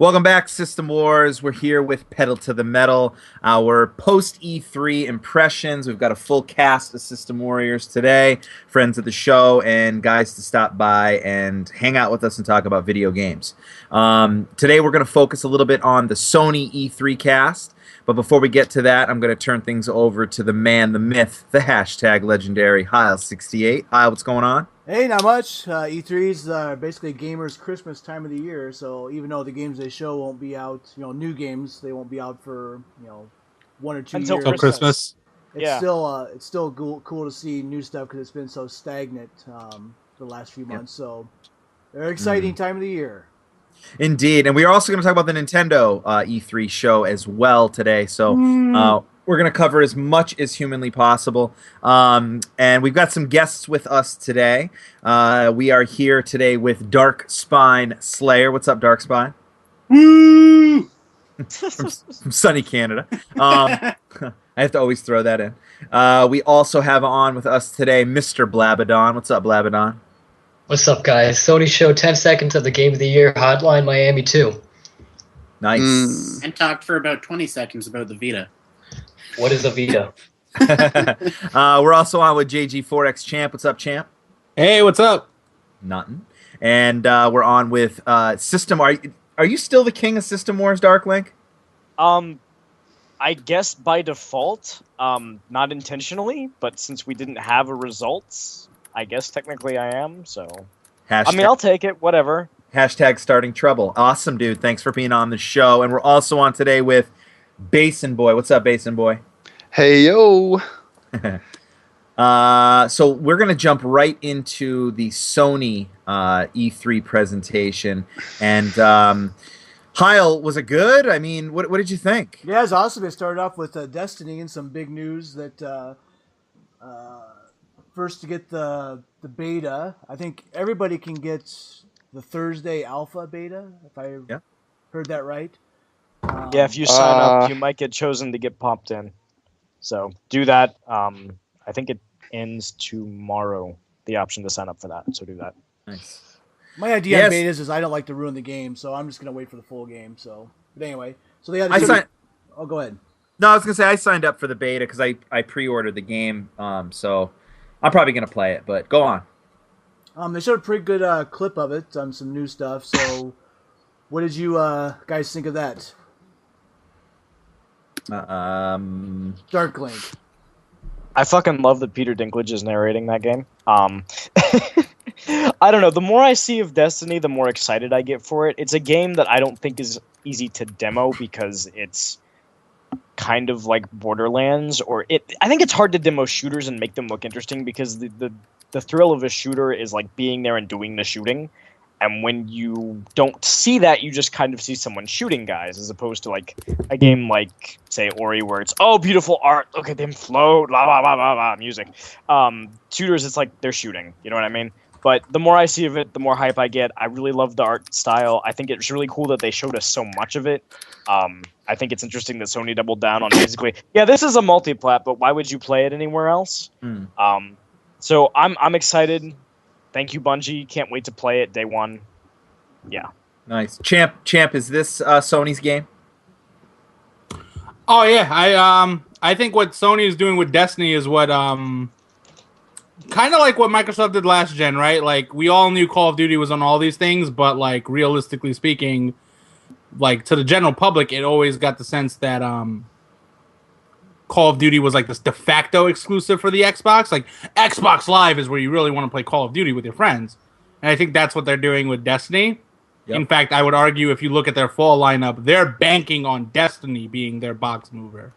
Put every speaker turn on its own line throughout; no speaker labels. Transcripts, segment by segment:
Welcome back, System Wars. We're here with Pedal to the Metal, our post E3 impressions. We've got a full cast of System Warriors today, friends of the show, and guys to stop by and hang out with us and talk about video games. Today we're going to focus a little bit on the Sony E3 cast, but before we get to that, I'm going to turn things over to the man, the myth, the hashtag legendary Heil68. Heil, what's going on?
Hey, not much. E3 is basically gamers' Christmas time of the year, so even though the games they show won't be out, new games, they won't be out for, 1 or 2
Until
years.
Until Christmas.
It's still cool to see new stuff because it's been so stagnant the last few months, so very exciting time of the year.
Indeed, and we are also going to talk about the Nintendo E3 show as well today, so we're going to cover as much as humanly possible. And we've got some guests with us today. We are here today with Dark Spine Slayer. What's up, Dark Spine?
Woo!
from sunny Canada. I have to always throw that in. We also have on with us today Mr. Blabadon. What's up, Blabadon?
What's up, guys? Sony show 10 seconds of the Game of the Year, Hotline Miami 2.
Nice.
And talked for about 20 seconds about the Vita.
What is a Vita?
We're also on with JG4X Champ. What's up, Champ?
Hey, what's up?
Nothing. And we're on with System. Are you still the king of System Wars, Dark Link?
I guess by default, not intentionally, but since we didn't have a results, I guess technically I am, so... I mean, I'll take it, whatever.
Hashtag starting trouble. Awesome, dude. Thanks for being on the show. And we're also on today with Basin Boy. What's up, Basin Boy?
Hey, yo.
So we're going to jump right into the Sony E3 presentation. And Heil, was it good? I mean, what did you think?
Yeah, it was awesome. It started off with Destiny and some big news that first to get the beta. I think everybody can get the Thursday alpha beta, if I heard that right.
Yeah, if you sign up, you might get chosen to get popped in. So do that. I think it ends tomorrow, the option to sign up for that. So do that.
Nice.
My idea on betas is I don't like to ruin the game, so I'm just going to wait for the full game. So, but anyway. So Oh, go ahead.
No, I was going to say I signed up for the beta because I pre-ordered the game. So I'm probably going to play it, but go on.
They showed a pretty good clip of it on some new stuff. So what did you guys think of that? Dark Link.
I fucking love that Peter Dinklage is narrating that game. I don't know. The more I see of Destiny, the more excited I get for it. It's a game that I don't think is easy to demo because it's kind of like Borderlands, I think it's hard to demo shooters and make them look interesting because the thrill of a shooter is like being there and doing the shooting. And when you don't see that, you just kind of see someone shooting guys, as opposed to like a game like, say, Ori, where it's, oh, beautiful art, look at them float, blah, blah, blah, blah, blah, music. Shooters, it's like they're shooting, you know what I mean? But the more I see of it, the more hype I get. I really love the art style. I think it's really cool that they showed us so much of it. I think it's interesting that Sony doubled down on basically, yeah, this is a multi-plat, but why would you play it anywhere else? So I'm excited. Thank you, Bungie. Can't wait to play it day one. Yeah.
Nice. Champ, is this Sony's game?
Oh yeah, I think what Sony is doing with Destiny is what kind of like what Microsoft did last gen, right? Like we all knew Call of Duty was on all these things, but like realistically speaking, like to the general public, it always got the sense that Call of Duty was like this de facto exclusive for the Xbox. Like Xbox Live is where you really want to play Call of Duty with your friends. And I think that's what they're doing with Destiny. Yep. In fact, I would argue if you look at their fall lineup, they're banking on Destiny being their box mover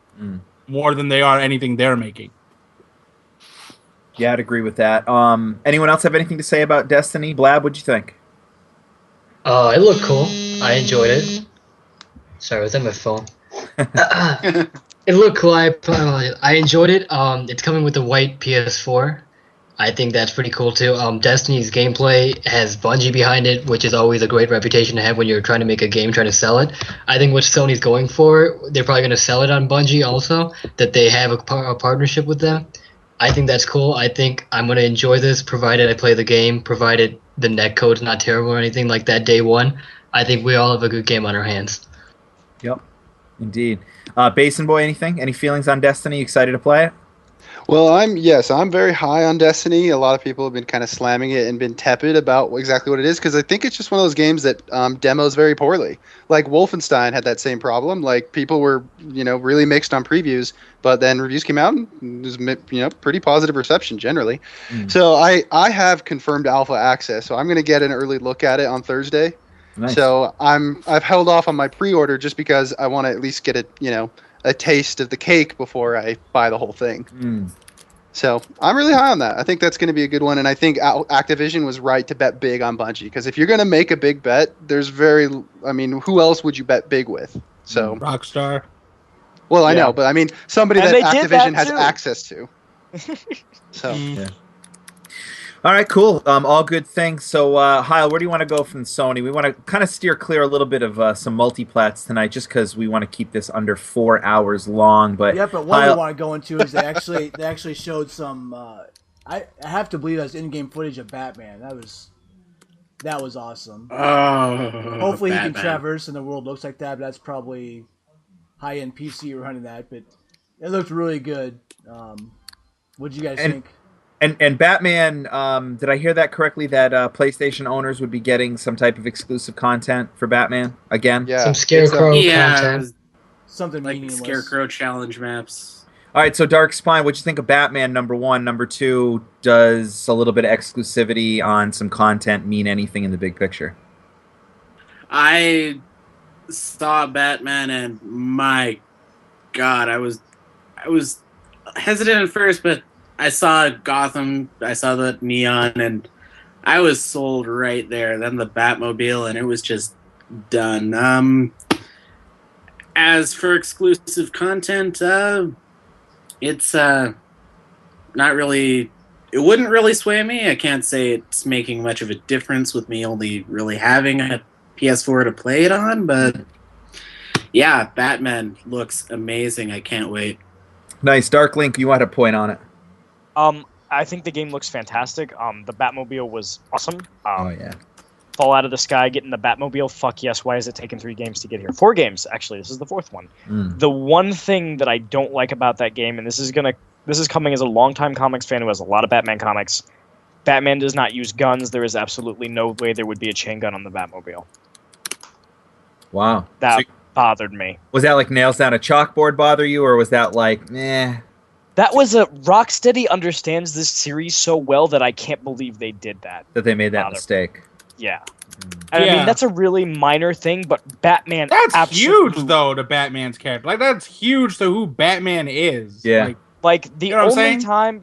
more than they are anything they're making.
Yeah, I'd agree with that. Anyone else have anything to say about Destiny? Blab, what'd you think?
It looked cool. I enjoyed it. Sorry, was that my phone? It looked cool. I enjoyed it. It's coming with the white PS4. I think that's pretty cool too. Destiny's gameplay has Bungie behind it, which is always a great reputation to have when you're trying to make a game, trying to sell it. I think what Sony's going for, they're probably going to sell it on Bungie also, that they have a partnership with them. I think that's cool. I think I'm going to enjoy this, provided I play the game, provided the netcode's not terrible or anything like that day one. I think we all have a good game on our hands.
Yep, indeed. Basin Boy, anything? Any feelings on Destiny? Excited to play it?
Well, I'm very high on Destiny. A lot of people have been kind of slamming it and been tepid about exactly what it is because I think it's just one of those games that demos very poorly. Like Wolfenstein had that same problem. Like people were, really mixed on previews, but then reviews came out and it was, pretty positive reception generally. So I have confirmed alpha access, so I'm going to get an early look at it on Thursday.
Nice.
So I've held off on my pre-order just because I want to at least get a taste of the cake before I buy the whole thing. So I'm really high on that. I think that's going to be a good one, and I think Activision was right to bet big on Bungie because if you're going to make a big bet, who else would you bet big with? So
Rockstar.
Well, I know, but I mean somebody
And
that
they did
Activision
that
has
too.
access to. So
Yeah. All right, cool. All good things. So, Heil, where do you want to go from Sony? We want to kind of steer clear a little bit of some multiplats tonight, just because we want to keep this under 4 hours long. But
yeah, but what we want to go into is they actually showed some. I have to believe that's in-game footage of Batman. That was awesome.
Oh,
Hopefully he can
Batman.
traverse and the world looks like that. But that's probably high-end PC running that. But it looked really good. What did you guys think?
And Batman, did I hear that correctly? That PlayStation owners would be getting some type of exclusive content for Batman again?
yeah,
Some Scarecrow
Yeah,
content.
Something
like
meaningless.
Scarecrow challenge maps.
All right, so Dark Spine, what'd you think of Batman, number one? Number two, does a little bit of exclusivity on some content mean anything in the big picture?
I saw Batman and my God, I was hesitant at first, but I saw Gotham, I saw the neon, and I was sold right there. Then the Batmobile, and it was just done. As for exclusive content, it's not really. It wouldn't really sway me. I can't say it's making much of a difference with me only really having a PS4 to play it on, but yeah, Batman looks amazing. I can't wait.
Nice. Dark Link, you want to point on it?
I think the game looks fantastic. The Batmobile was awesome.
Oh, yeah.
Fall out of the sky, get in the Batmobile. Fuck yes. Why is it taking 3 games to get here? 4 games, actually. This is the 4th one. The one thing that I don't like about that game, and this is coming as a longtime comics fan who has a lot of Batman comics, Batman does not use guns. There is absolutely no way there would be a chain gun on the Batmobile.
Wow.
That bothered me.
Was that like nails down a chalkboard bother you, or was that like, meh?
That was a Rocksteady understands this series so well that I can't believe they did that.
That they made that mistake.
Yeah. And I mean, that's a really minor thing, but Batman
That's huge, though, to Batman's character. Like, that's huge to who Batman is.
Yeah.
Like the only time,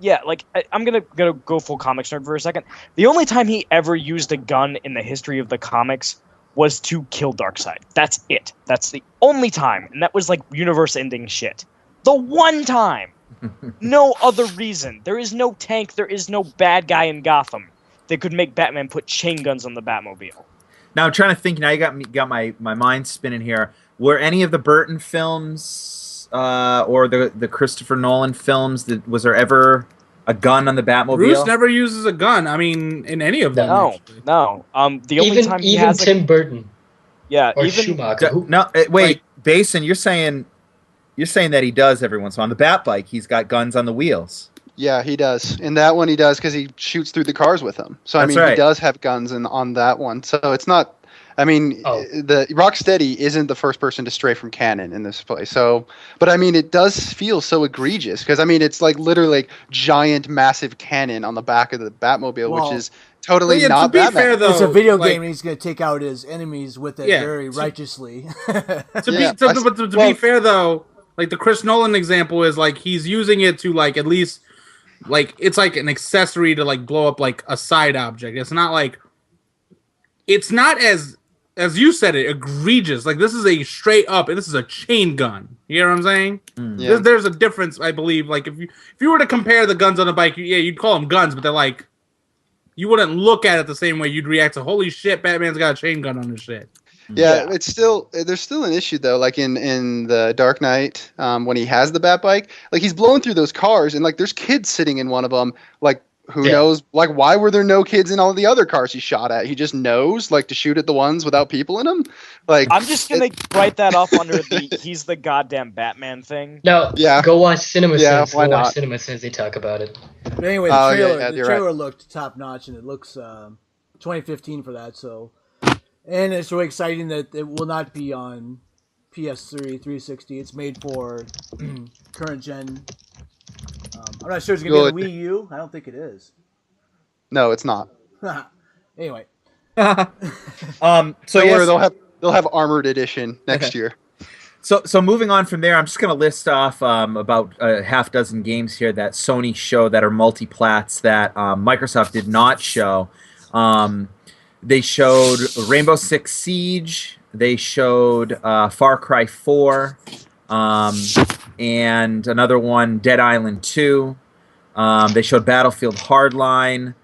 I'm gonna go full comics nerd for a second. The only time he ever used a gun in the history of the comics was to kill Darkseid. That's it. That's the only time, and that was like universe-ending shit. The one time. No other reason. There is no tank. There is no bad guy in Gotham that could make Batman put chain guns on the Batmobile.
Now I'm trying to think. Now you got my mind spinning here. Were any of the Burton films or the Christopher Nolan films was there ever a gun on the Batmobile?
Bruce never uses a gun. I mean, in any of them.
No. The only time he has
Tim Burton.
Yeah,
or
even
Schumacher.
Wait, Basin, you're saying that he does every once in a while. On the Batbike, he's got guns on the wheels.
Yeah, he does. In that one, he does because he shoots through the cars with them. So,
That's
he
right.
does have guns on that one. So, it's not... the Rocksteady isn't the first person to stray from canon in this place. So, but it does feel so egregious because, it's like literally like giant, massive cannon on the back of the Batmobile, which is totally not
to be
Batman.
fair, though,
It's a video game, and he's going to take out his enemies with it very righteously.
To be fair, though, like the Chris Nolan example is like he's using it to like at least like it's like an accessory to like blow up like a side object. It's not as you said it, egregious. Like this is a straight up, and this is a chain gun. You know what I'm saying?
Yeah.
There's a difference, I believe. Like if you were to compare the guns on a bike, you'd call them guns, but they're like you wouldn't look at it the same way. You'd react to holy shit, Batman's got a chain gun on his shit.
Yeah, there's still an issue though. Like in the Dark Knight, when he has the Batbike, like he's blowing through those cars, and like there's kids sitting in one of them, like who knows? Like, why were there no kids in all the other cars he shot at? He just knows, like, to shoot at the ones without people in them. Like,
I'm just gonna write that off under the "he's the goddamn Batman" thing.
No, go watch CinemaSins.
Yeah, why
go watch
not?
CinemaSins. They talk about it.
But anyway, the trailer looked top notch, and it looks 2015 for that. So, and it's really exciting that it will not be on PS3, 360. It's made for current gen. I'm not sure it's going to be on Wii U. I don't think it is.
No, it's not.
Anyway.
So
yes, they'll have Armored Edition next year.
So moving on from there, I'm just going to list off about a half dozen games here that Sony show that are multi-plats that Microsoft did not show. They showed Rainbow Six Siege. They showed Far Cry 4. And another one, Dead Island 2. They showed Battlefield Hardline.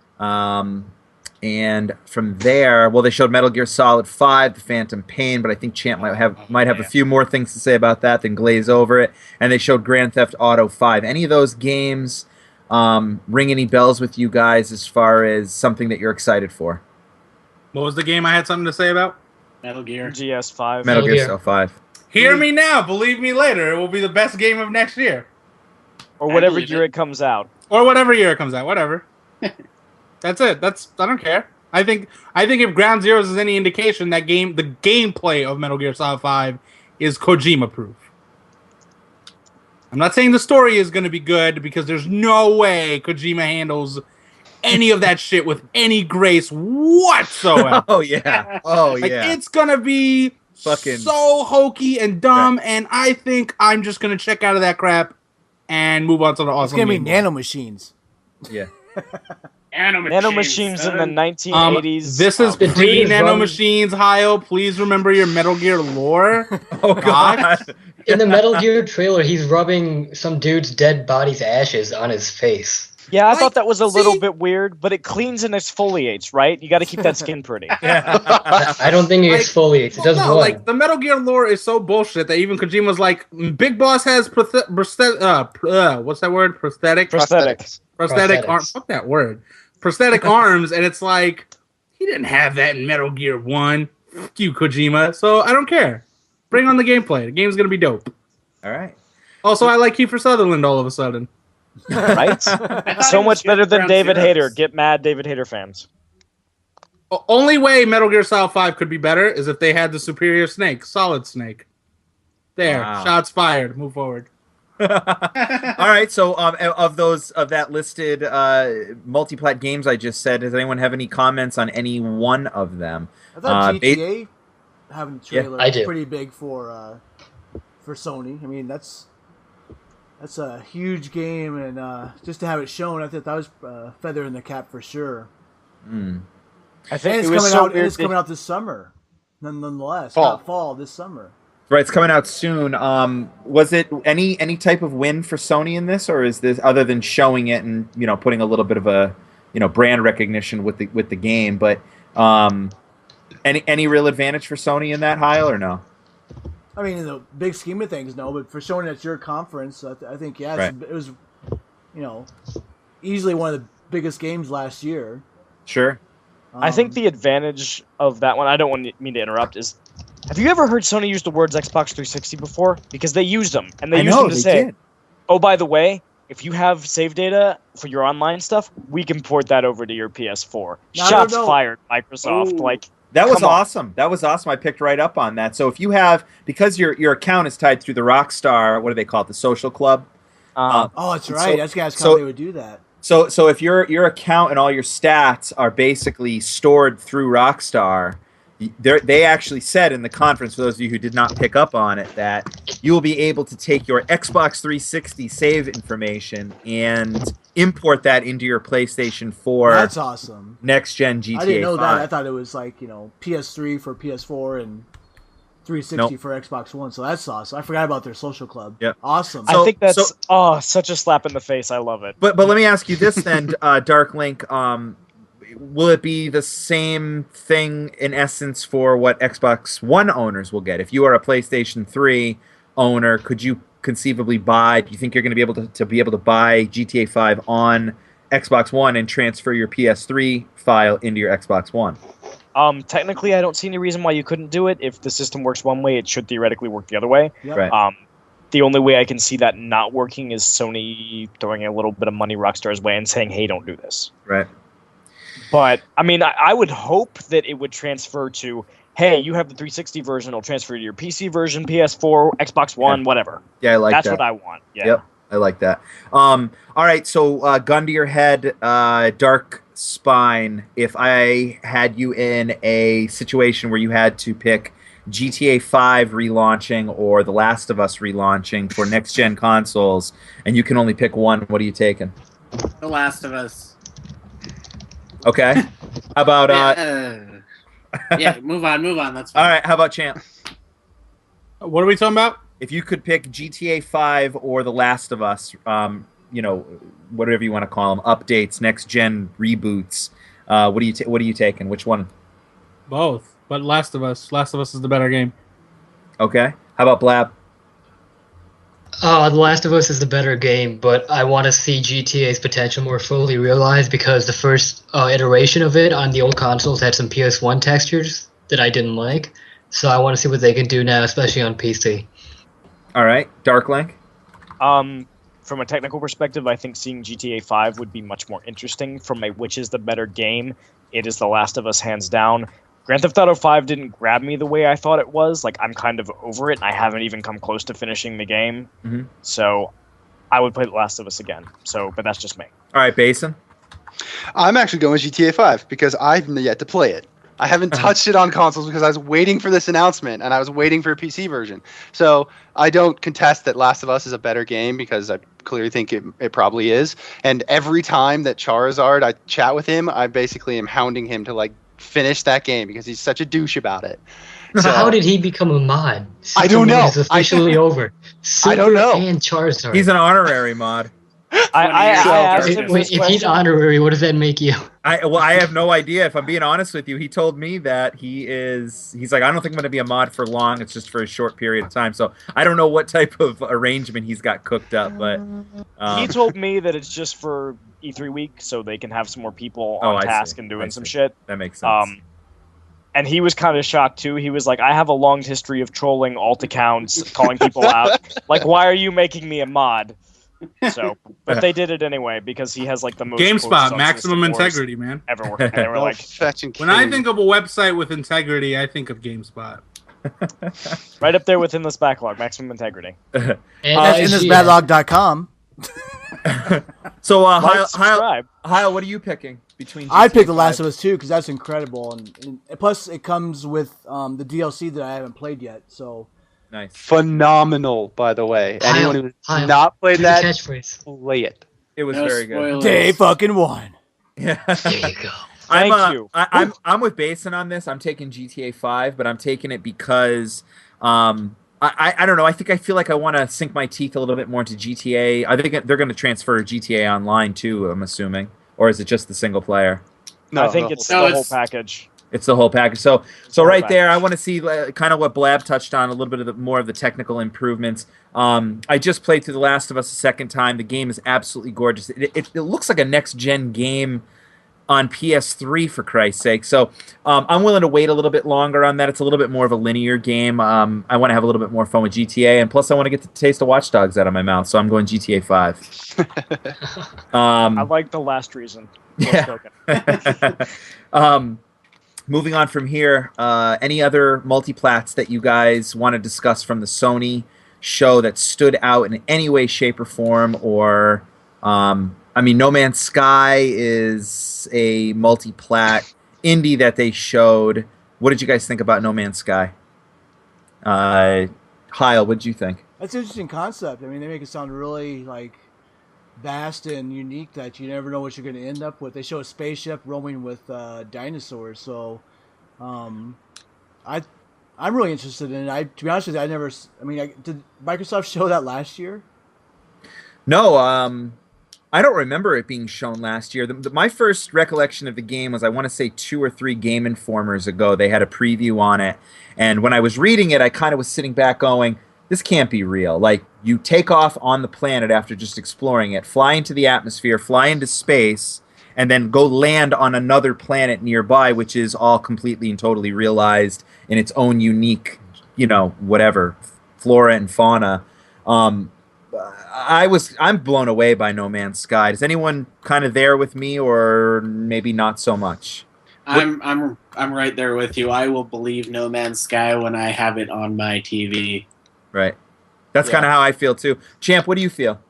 And from there, well, they showed Metal Gear Solid 5, The Phantom Pain, but I think Champ might have a few more things to say about that than glaze over it. And they showed Grand Theft Auto 5. Any of those games ring any bells with you guys as far as something that you're excited for?
What was the game I had something to say about?
Metal Gear.
GS5.
Metal Gear Solid 5.
Hear me now, believe me later. It will be the best game of next year.
Or whatever year it comes out.
Or whatever year it comes out, whatever. That's it. I don't care. I think if Ground Zeroes is any indication, the gameplay of Metal Gear Solid 5 is Kojima proof. I'm not saying the story is going to be good because there's no way Kojima handles any of that shit with any grace whatsoever.
Oh yeah.
It's going to be fucking so hokey and dumb, and I think I'm just going to check out of that crap and move on to the awesome.
It's going to be nanomachines.
Yeah.
Nanomachines in the 1980s.
This is pre-nanomachines, Hyle. Please remember your Metal Gear lore.
Oh, God.
In the Metal Gear trailer, he's rubbing some dude's dead body's ashes on his face.
Yeah, I thought that was a little bit weird, but it cleans and exfoliates, right? You got to keep that skin pretty.
I don't think it exfoliates. It does one.
The Metal Gear lore is so bullshit that even Kojima's like, Big Boss has what's that word? Prosthetic arms. Fuck that word. Prosthetic arms, and it's like, he didn't have that in Metal Gear 1. Fuck you, Kojima. So I don't care. Bring on the gameplay. The game's gonna be dope.
All right.
Also, I like Kiefer Sutherland all of a sudden.
Right? So much better than David Hayter. Get mad, David Hayter fans.
Only way Metal Gear Solid 5 could be better is if they had the superior Snake, Solid Snake. There, shots fired. Move forward.
All right. So, of that listed multi-plat games I just said, does anyone have any comments on any one of them?
I thought GTA having a trailer pretty big for Sony. I mean, that's a huge game, and just to have it shown, I thought that was a feather in the cap for sure.
I think
it's coming out this summer, nonetheless. Fall this summer.
Right, it's coming out soon. Was it any type of win for Sony in this, or is this other than showing it and putting a little bit of a brand recognition with the game? But any real advantage for Sony in that, Hyle, or no?
I mean, in the big scheme of things, no. But for showing at your conference, I think it was easily one of the biggest games last year.
Sure.
I think the advantage of that one, I don't mean to interrupt, is have you ever heard Sony use the words Xbox 360 before? Because they used them, and they used them to say, oh, by the way, if you have save data for your online stuff, we can port that over to your PS4. Shots fired, Microsoft.
Ooh. That was awesome. That was awesome. I picked right up on that. So if you have, because your account is tied through the Rockstar, what do they call it, the social club?
That's right. That's how they would do that.
So if your account and all your stats are basically stored through Rockstar, they actually said in the conference, for those of you who did not pick up on it, that you will be able to take your Xbox 360 save information and import that into your PlayStation 4.
That's awesome.
Next gen GTA 5.
I didn't know that. I thought it was like PS3 for PS4 and 360 for Xbox One. So that's awesome. I forgot about their social club.
Yep.
Awesome.
I think that's such a slap in the face. I love it.
But let me ask you this then, Dark Link. Will it be the same thing in essence for what Xbox One owners will get? If you are a PlayStation 3 owner, could you conceivably buy? Do you think you're going to be able to buy GTA 5 on Xbox One and transfer your PS3 file into your Xbox One.
Technically, I don't see any reason why you couldn't do it. If the system works one way, it should theoretically work the other way.
Yep.
Right.
The only way I can see that not working is Sony throwing a little bit of money Rockstar's way and saying, hey, don't do this.
Right.
But, I mean, I would hope that it would transfer to, hey, you have the 360 version, it'll transfer to your PC version, PS4, Xbox One, whatever.
Yeah, I like that.
That's what I want. Yeah.
Yep, I like that. All right, so gun to your head, Dark Spine, if I had you in a situation where you had to pick GTA 5 relaunching or The Last of Us relaunching for next-gen consoles, and you can only pick one, what are you taking?
The Last of Us.
Okay. How about...
yeah, move on. That's fine.
All right, how about Champ?
What are we talking about?
If you could pick GTA 5 or The Last of Us, whatever you want to call them, updates, next-gen reboots, what are you taking? Which one?
Both. But Last of Us is the better game.
Okay. How about Blab?
The Last of Us is the better game, but I want to see GTA's potential more fully realized because the first iteration of it on the old consoles had some PS1 textures that I didn't like. So I want to see what they can do now, especially on PC.
All right. Darklink?
From a technical perspective, I think seeing GTA 5 would be much more interesting. From a which is the better game, it is The Last of Us hands down. Grand Theft Auto 5 didn't grab me the way I thought it was. Like, I'm kind of over it, and I haven't even come close to finishing the game.
Mm-hmm.
So I would play The Last of Us again. But that's just me.
All right, Basin?
I'm actually going with GTA 5 because I've yet to play it. I haven't touched it on consoles because I was waiting for this announcement and I was waiting for a PC version. So I don't contest that Last of Us is a better game because I clearly think it probably is. And every time that Charizard, I chat with him, I basically am hounding him to finish that game because he's such a douche about it.
So how did he become a mod?
I don't know.
It's officially over.
I don't know.
And Charizard.
He's an honorary mod.
I asked him this
if he's honorary, what does that make you?
I have no idea. If I'm being honest with you, he told me that he's like, I don't think I'm going to be a mod for long. It's just for a short period of time. So I don't know what type of arrangement he's got cooked up. But
he told me that it's just for E3 week, so they can have some more people on task and doing some shit.
That makes sense.
And he was kind of shocked too. He was like, I have a long history of trolling alt accounts, calling people out. Like, why are you making me a mod? So, but they did it anyway because he has the most
GameSpot, maximum integrity, man.
Ever worked. And they were like,
when I think of a website with integrity, I think of GameSpot.
Right up there within this backlog, maximum integrity.
That's inthisbadlog.com.
So,
Subscribe.
what are you picking between?
I picked The Last of Us 2 because that's incredible, and plus it comes with the DLC that I haven't played yet. So.
Nice.
Phenomenal, by the way. Anyone who has not played that, play it.
It was very good.
Day fucking one.
Yeah.
There you go.
Thank you.
I'm with Basin on this. I'm taking GTA 5, but I'm taking it because I don't know. I feel like I want to sink my teeth a little bit more into GTA. I think they're going to transfer GTA Online too, I'm assuming. Or is it just the single player?
No, I think it's the whole package.
It's the whole package. So right there, I want to see kind of what Blab touched on, a little bit of more of the technical improvements. I just played through The Last of Us a second time. The game is absolutely gorgeous. It looks like a next-gen game on PS3, for Christ's sake. So I'm willing to wait a little bit longer on that. It's a little bit more of a linear game. I want to have a little bit more fun with GTA, and plus I want to get the taste of Watch Dogs out of my mouth, so I'm going GTA 5.
I like the last reason.
Yeah. Moving on from here, any other multiplats that you guys want to discuss from the Sony show that stood out in any way, shape, or form? Or, No Man's Sky is a multiplat indie that they showed. What did you guys think about No Man's Sky? Kyle, what did you think?
That's an interesting concept. They make it sound really vast and unique that you never know what you're going to end up with. They show a spaceship roaming with dinosaurs, so I'm really interested in it. To be honest with you, did Microsoft show that last year?
No, I don't remember it being shown last year. My first recollection of the game was, I want to say 2 or 3 Game Informers ago. They had a preview on it, and when I was reading it, I kind of was sitting back going, this can't be real. Like, you take off on the planet after just exploring it, fly into the atmosphere, fly into space, and then go land on another planet nearby, which is all completely and totally realized in its own unique, whatever, flora and fauna. I'm blown away by No Man's Sky. Is anyone kind of there with me, or maybe not so much?
I'm right there with you. I will believe No Man's Sky when I have it on my TV.
Right. That's kind of how I feel too. Champ, what do you feel?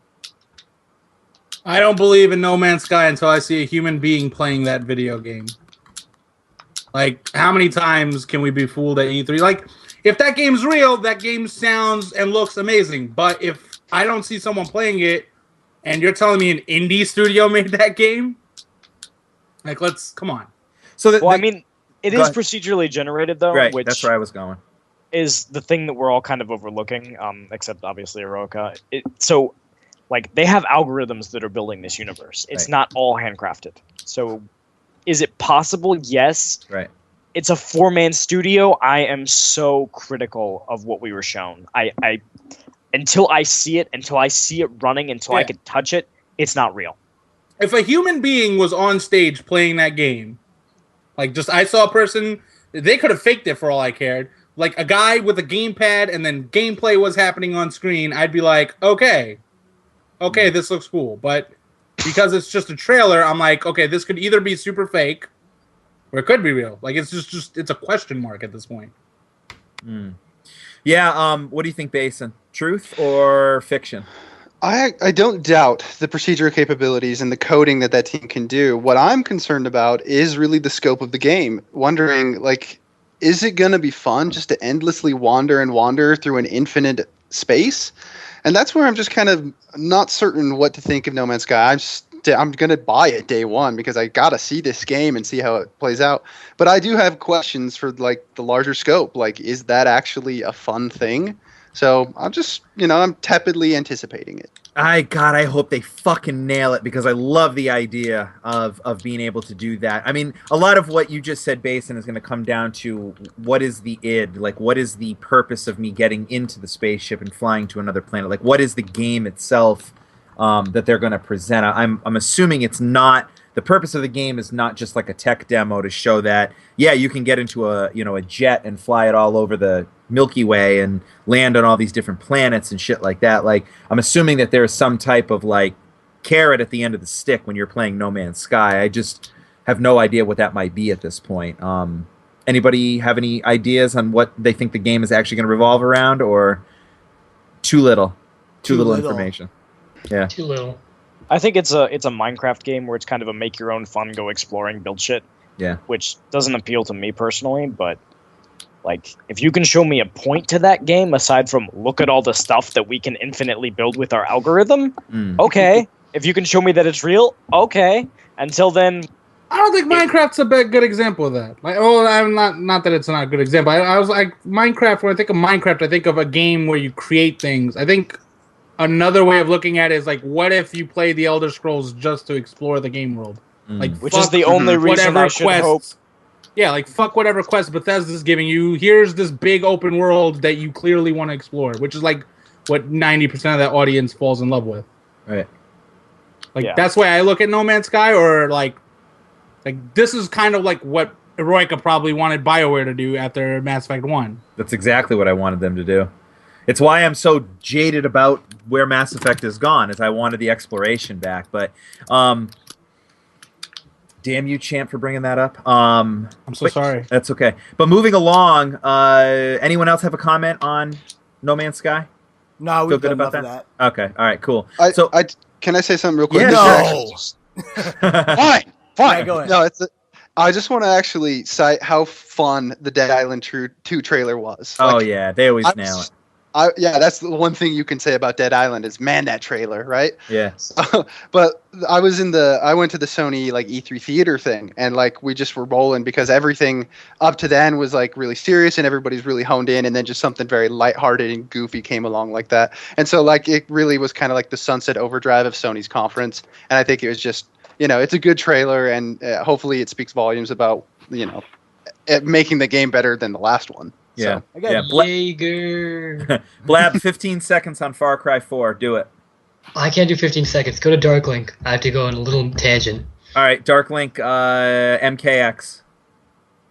I don't believe in No Man's Sky until I see a human being playing that video game. Like, how many times can we be fooled at E3? Like, if that game's real, that game sounds and looks amazing. But if I don't see someone playing it, and you're telling me an indie studio made that game, like, come on.
So, I mean, it is procedurally generated, though.
Right,
which
that's where I was going.
Is the thing that we're all kind of overlooking, except obviously Eroica. So, like, they have algorithms that are building this universe. It's not all handcrafted. So, is it possible? Yes.
Right.
It's a 4-man studio. I am so critical of what we were shown. I until I see it running, until I can touch it, it's not real.
If a human being was on stage playing that game, like, just I saw a person, they could have faked it for all I cared. Like, a guy with a gamepad and then gameplay was happening on screen, I'd be like, okay, this looks cool. But because it's just a trailer, I'm like, okay, this could either be super fake or it could be real. Like, it's just it's a question mark at this point.
Yeah, what do you think, Basin? Truth or fiction?
I don't doubt the procedural capabilities and the coding that team can do. What I'm concerned about is really the scope of the game. Wondering, like, is it going to be fun just to endlessly wander through an infinite space? And that's where I'm just kind of not certain what to think of No Man's Sky. I'm going to buy it day one because I got to see this game and see how it plays out. But I do have questions for, like, the larger scope. Like, is that actually a fun thing? So I'm just, I'm tepidly anticipating it.
I hope they fucking nail it, because I love the idea of being able to do that. I mean, a lot of what you just said, Basin, is going to come down to what is the id? Like, what is the purpose of me getting into the spaceship and flying to another planet? Like, what is the game itself that they're going to present? I'm assuming it's not... The purpose of the game is not just like a tech demo to show that, yeah, you can get into a jet and fly it all over the Milky Way and land on all these different planets and shit like that. Like, I'm assuming that there's some type of, like, carrot at the end of the stick when you're playing No Man's Sky. I just have no idea what that might be at this point. Anybody have any ideas on what they think the game is actually going to revolve around, or too little information? Yeah,
too little.
I think it's a Minecraft game where it's kind of a make your own fun, go exploring, build shit.
Yeah.
Which doesn't appeal to me personally, but, like, if you can show me a point to that game aside from look at all the stuff that we can infinitely build with our algorithm, okay. If you can show me that it's real, okay. Until then,
I don't think Minecraft's a good example of that. Like, I'm not that it's not a good example. I was like, Minecraft. When I think of Minecraft, I think of a game where you create things. I think another way of looking at it is, like, what if you play the Elder Scrolls just to explore the game world? Like,
which is the only reason I should hope.
Yeah, like, fuck whatever quest Bethesda's giving you. Here's this big open world that you clearly want to explore, which is, like, what 90% of that audience falls in love with.
Right.
Like, that's why I look at No Man's Sky, or, like, this is kind of like what Eroica probably wanted BioWare to do after Mass Effect 1.
That's exactly what I wanted them to do. It's why I'm so jaded about where Mass Effect has gone, is I wanted the exploration back. But, damn you, Champ, for bringing that up.
I'm so sorry.
That's okay. But moving along, anyone else have a comment on No Man's Sky?
No, we've done enough of that.
Okay, all right, cool.
Can I say something real quick?
Yeah,
no.
Fine.
Yeah, go ahead.
No, I just want to actually cite how fun the Dead Island 2 trailer was.
Oh, yeah, they always nail it.
That's the one thing you can say about Dead Island is, man, that trailer, right?
Yeah.
But I went to the Sony, like, E3 theater thing, and, like, we just were rolling because everything up to then was, like, really serious and everybody's really honed in, and then just something very lighthearted and goofy came along like that. And so, like, it really was kind of like the Sunset Overdrive of Sony's conference, and I think it was just, it's a good trailer, and hopefully it speaks volumes about, it making the game better than the last one.
Yeah.
So,
yeah.
Jaeger.
Blab, 15 seconds on Far Cry 4. Do it.
I can't do 15 seconds. Go to Darklink. I have to go on a little tangent.
All right, Darklink, MKX.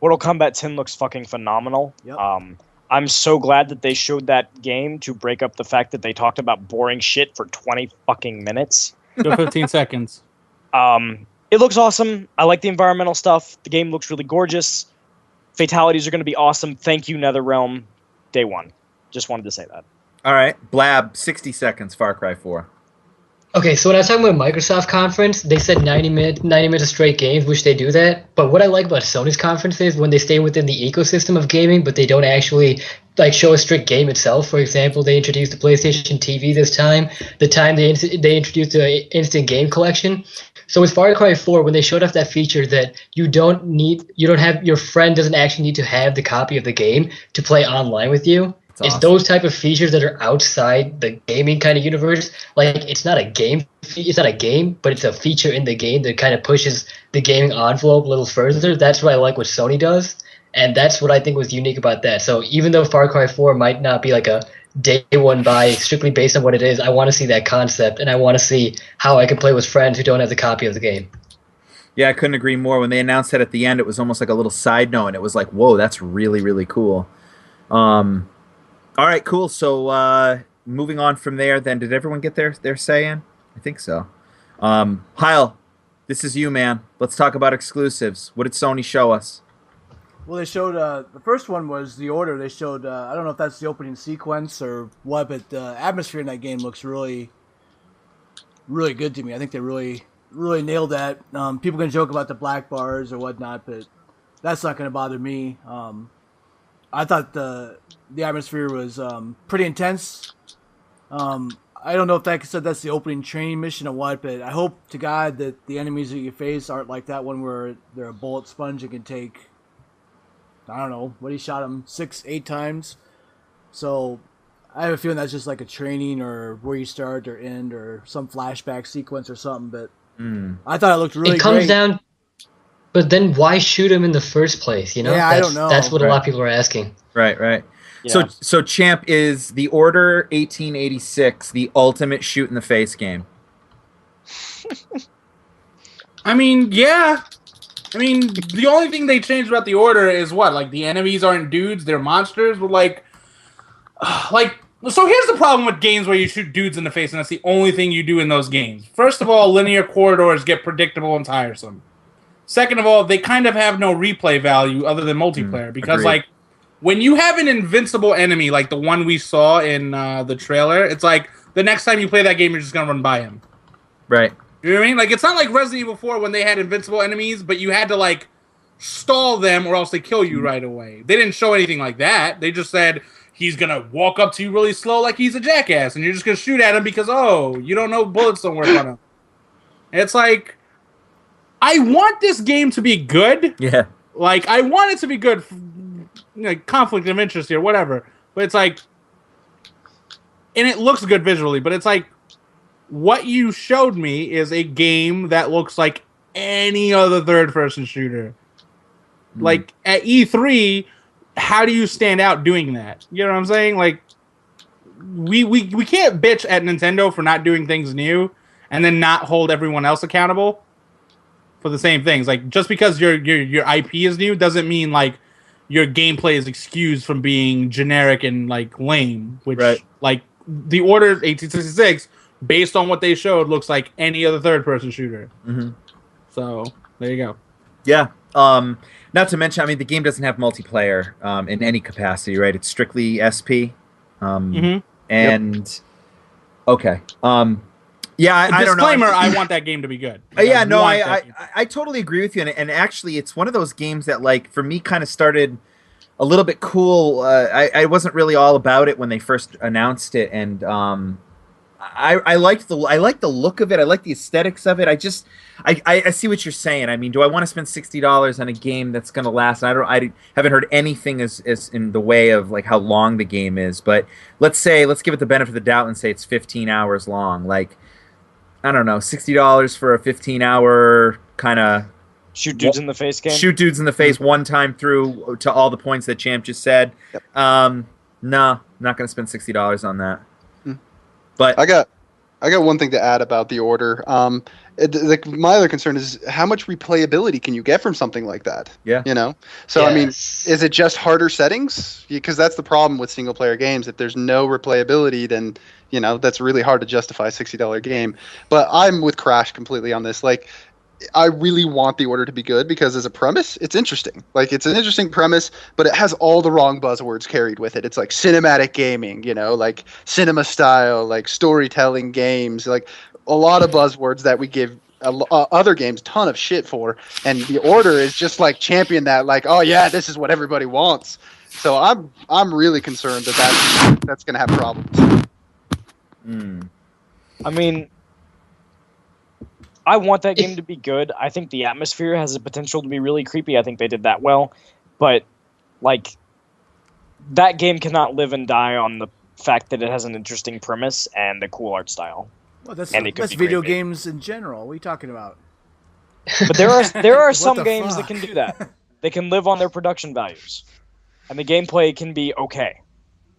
Mortal Kombat 10 looks fucking phenomenal.
Yep.
I'm so glad that they showed that game to break up the fact that they talked about boring shit for 20 fucking minutes.
Go 15 seconds.
It looks awesome. I like the environmental stuff. The game looks really gorgeous. Fatalities are going to be awesome. Thank you, NetherRealm. Day one. Just wanted to say that.
All right, Blab, 60 seconds, Far Cry 4.
Okay, so when I was talking about Microsoft conference, they said 90 minutes of straight games, which they do that. But what I like about Sony's conference is when they stay within the ecosystem of gaming, but they don't actually like show a strict game itself. For example, they introduced the PlayStation TV this time. The time they introduced the instant game collection. So with Far Cry 4, when they showed off that feature that your friend doesn't actually need to have the copy of the game to play online with you. It's
awesome.
those type of features that are outside the gaming kind of universe. Like it's not a game, but it's a feature in the game that kind of pushes the gaming envelope a little further. That's what I like what Sony does, and that's what I think was unique about that. So even though Far Cry 4 might not be like a day one buy strictly based on what it is, I want to see that concept, and I want to see how I can play with friends who don't have the copy of the game.
Yeah, I couldn't agree more. When they announced it at the end, it was almost like a little side note, and it was like, whoa, that's really, really cool. All right, cool. So moving on from there, then, did everyone get their say in? I think so. Heil, this is you, man. Let's talk about exclusives. What did Sony show us?
Well, they showed the first one was The Order. They showed I don't know if that's the opening sequence or what, but the atmosphere in that game looks really, really good to me. I think they really, really nailed that. People can joke about the black bars or whatnot, but that's not going to bother me. I thought the atmosphere was pretty intense. I don't know if that said that's the opening training mission or what, but I hope to God that the enemies that you face aren't like that one where they're a bullet sponge and can take, I don't know, what he shot him 6-8 times. So I have a feeling that's just like a training or where you start or end or some flashback sequence or something. But I thought it looked really great.
It comes down, but then why shoot him in the first place? You know,
yeah, I don't know.
That's what a lot of people are asking.
Right.
Yeah.
So Champ, is The Order 1886 the ultimate shoot in the face game?
I mean, yeah. I mean, the only thing they changed about The Order is what? Like, the enemies aren't dudes, they're monsters. But so here's the problem with games where you shoot dudes in the face, and that's the only thing you do in those games. First of all, linear corridors get predictable and tiresome. Second of all, they kind of have no replay value other than multiplayer. Because,
agreed.
When you have an invincible enemy like the one we saw in the trailer, it's like the next time you play that game, you're just going to run by him.
Right.
You know what I mean? Like, it's not like Resident Evil 4 when they had invincible enemies, but you had to, stall them or else they kill you right away. They didn't show anything like that. They just said he's going to walk up to you really slow like he's a jackass, and you're just going to shoot at him because, you don't know bullets don't work on him. It's like, I want this game to be good.
Yeah.
I want it to be good. Conflict of interest here, whatever. But it's like, and it looks good visually, but it's like, what you showed me is a game that looks like any other third-person shooter. Like, at E3, how do you stand out doing that? You know what I'm saying? Like, we can't bitch at Nintendo for not doing things new and then not hold everyone else accountable for the same things. Like, just because your IP is new doesn't mean, your gameplay is excused from being generic and, lame. Which,
right.
The Order 1866, based on what they showed, looks like any other third-person shooter.
Mm-hmm.
So, there you go.
Yeah. Not to mention, I mean, the game doesn't have multiplayer in any capacity, right? It's strictly SP. And, okay. Yeah, I don't know.
Disclaimer, I want that game to be good.
Yeah, no, I totally agree with you. And actually, it's one of those games that, for me, kind of started a little bit cool. I wasn't really all about it when they first announced it, and I liked the look of it. I like the aesthetics of it. I see what you're saying. I mean, do I want to spend $60 on a game that's going to last? I haven't heard anything as in the way of how long the game is. But let's give it the benefit of the doubt and say it's 15 hours long. I don't know, $60 for a 15-hour kind of
Shoot dudes in the face game?
Shoot dudes in the face one time through to all the points that Champ just said.
Yep.
No, not going to spend $60 on that. But
I got one thing to add about the order. My other concern is how much replayability can you get from something like that?
Yeah.
So, I mean, is it just harder settings? Because that's the problem with single-player games. If there's no replayability, then, that's really hard to justify a $60 game. But I'm with Crash completely on this. Like, I really want the order to be good because as a premise, it's interesting. Like, it's an interesting premise, but it has all the wrong buzzwords carried with it. It's like cinematic gaming, like cinema style, like storytelling games, like a lot of buzzwords that we give other games a ton of shit for. And the order is just like champion that, like, oh yeah, this is what everybody wants. So I'm really concerned that's going to have problems.
I mean, I want that game to be good. I think the atmosphere has the potential to be really creepy. I think they did that well. But, like, that game cannot live and die on the fact that it has an interesting premise and a cool art style.
Well, that's video games in general. What are you talking about?
But there are some games that can do that. They can live on their production values. And the gameplay can be okay.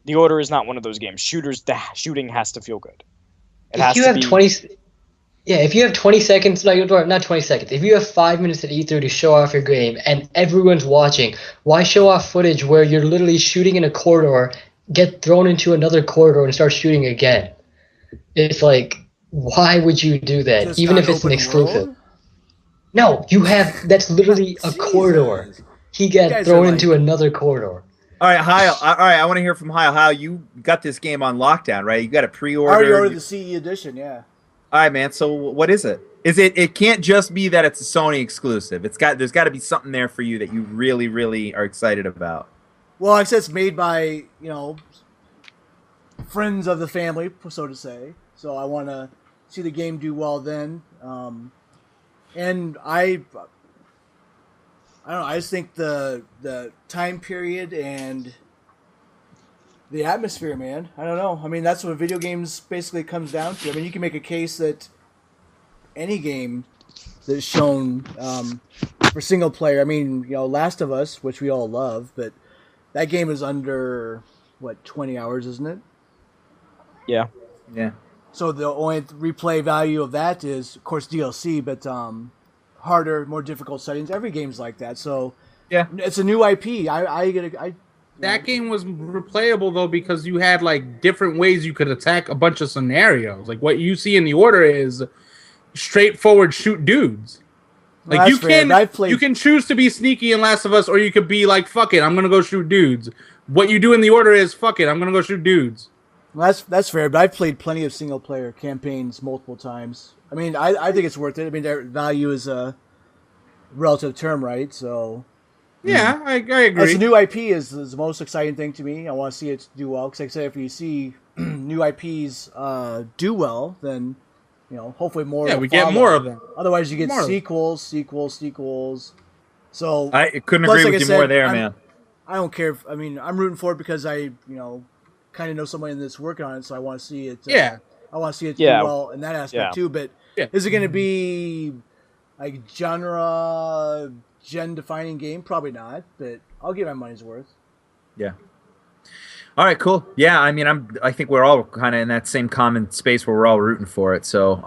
The Order is not one of those games. Shooting has to feel good.
If you have 20 seconds, not 20 seconds, if you have 5 minutes at E3 to show off your game and everyone's watching, why show off footage where you're literally shooting in a corridor, get thrown into another corridor and start shooting again? It's like, why would you do that,
Just
even if it's an exclusive? No, that's literally a corridor. He got thrown into another corridor.
All right, Hyle. All right, I want to hear from Hyle. Hyle, you got this game on lockdown, right? You got a pre-order.
I already ordered the CE edition, yeah.
All right, man. So what is it? It can't just be that it's a Sony exclusive. There's got to be something there for you that you really, really are excited about.
Well, I said it's made by, friends of the family, so to say. So I want to see the game do well then. And I don't know. I just think the time period and the atmosphere, man. I don't know. I mean, that's what video games basically comes down to. I mean, you can make a case that any game that's shown for single player. I mean, Last of Us, which we all love, but that game is under 20 hours, isn't it?
Yeah.
Yeah.
So the only replay value of that is, of course, DLC, but harder, more difficult settings. Every game's like that. So
yeah,
it's a new IP.
That game was replayable though because you had like different ways you could attack a bunch of scenarios. Like what you see in the Order is straightforward shoot dudes. Like you can choose to be sneaky in Last of Us, or you could be like, fuck it, I'm gonna go shoot dudes. What you do in the Order is, fuck it, I'm gonna go shoot dudes.
Well, that's fair, but I've played plenty of single player campaigns multiple times. I mean, I think it's worth it. I mean, their value is a relative term, right? So
yeah, I agree.
As a new IP is the most exciting thing to me. I want to see it do well because, like I said, if you see new IPs do well, then hopefully more.
Yeah, we get more of them.
Otherwise, you get sequels. So
I couldn't agree with you more there, man.
I don't care. I'm rooting for it because I kind of know somebody that's working on it, so I want to see it. I want to see it do well in that aspect too. But is it going to be like gen-defining game? Probably not. But I'll get my money's worth.
Yeah. All right, cool. Yeah, I mean, I think we're all kind of in that same common space where we're all rooting for it. So,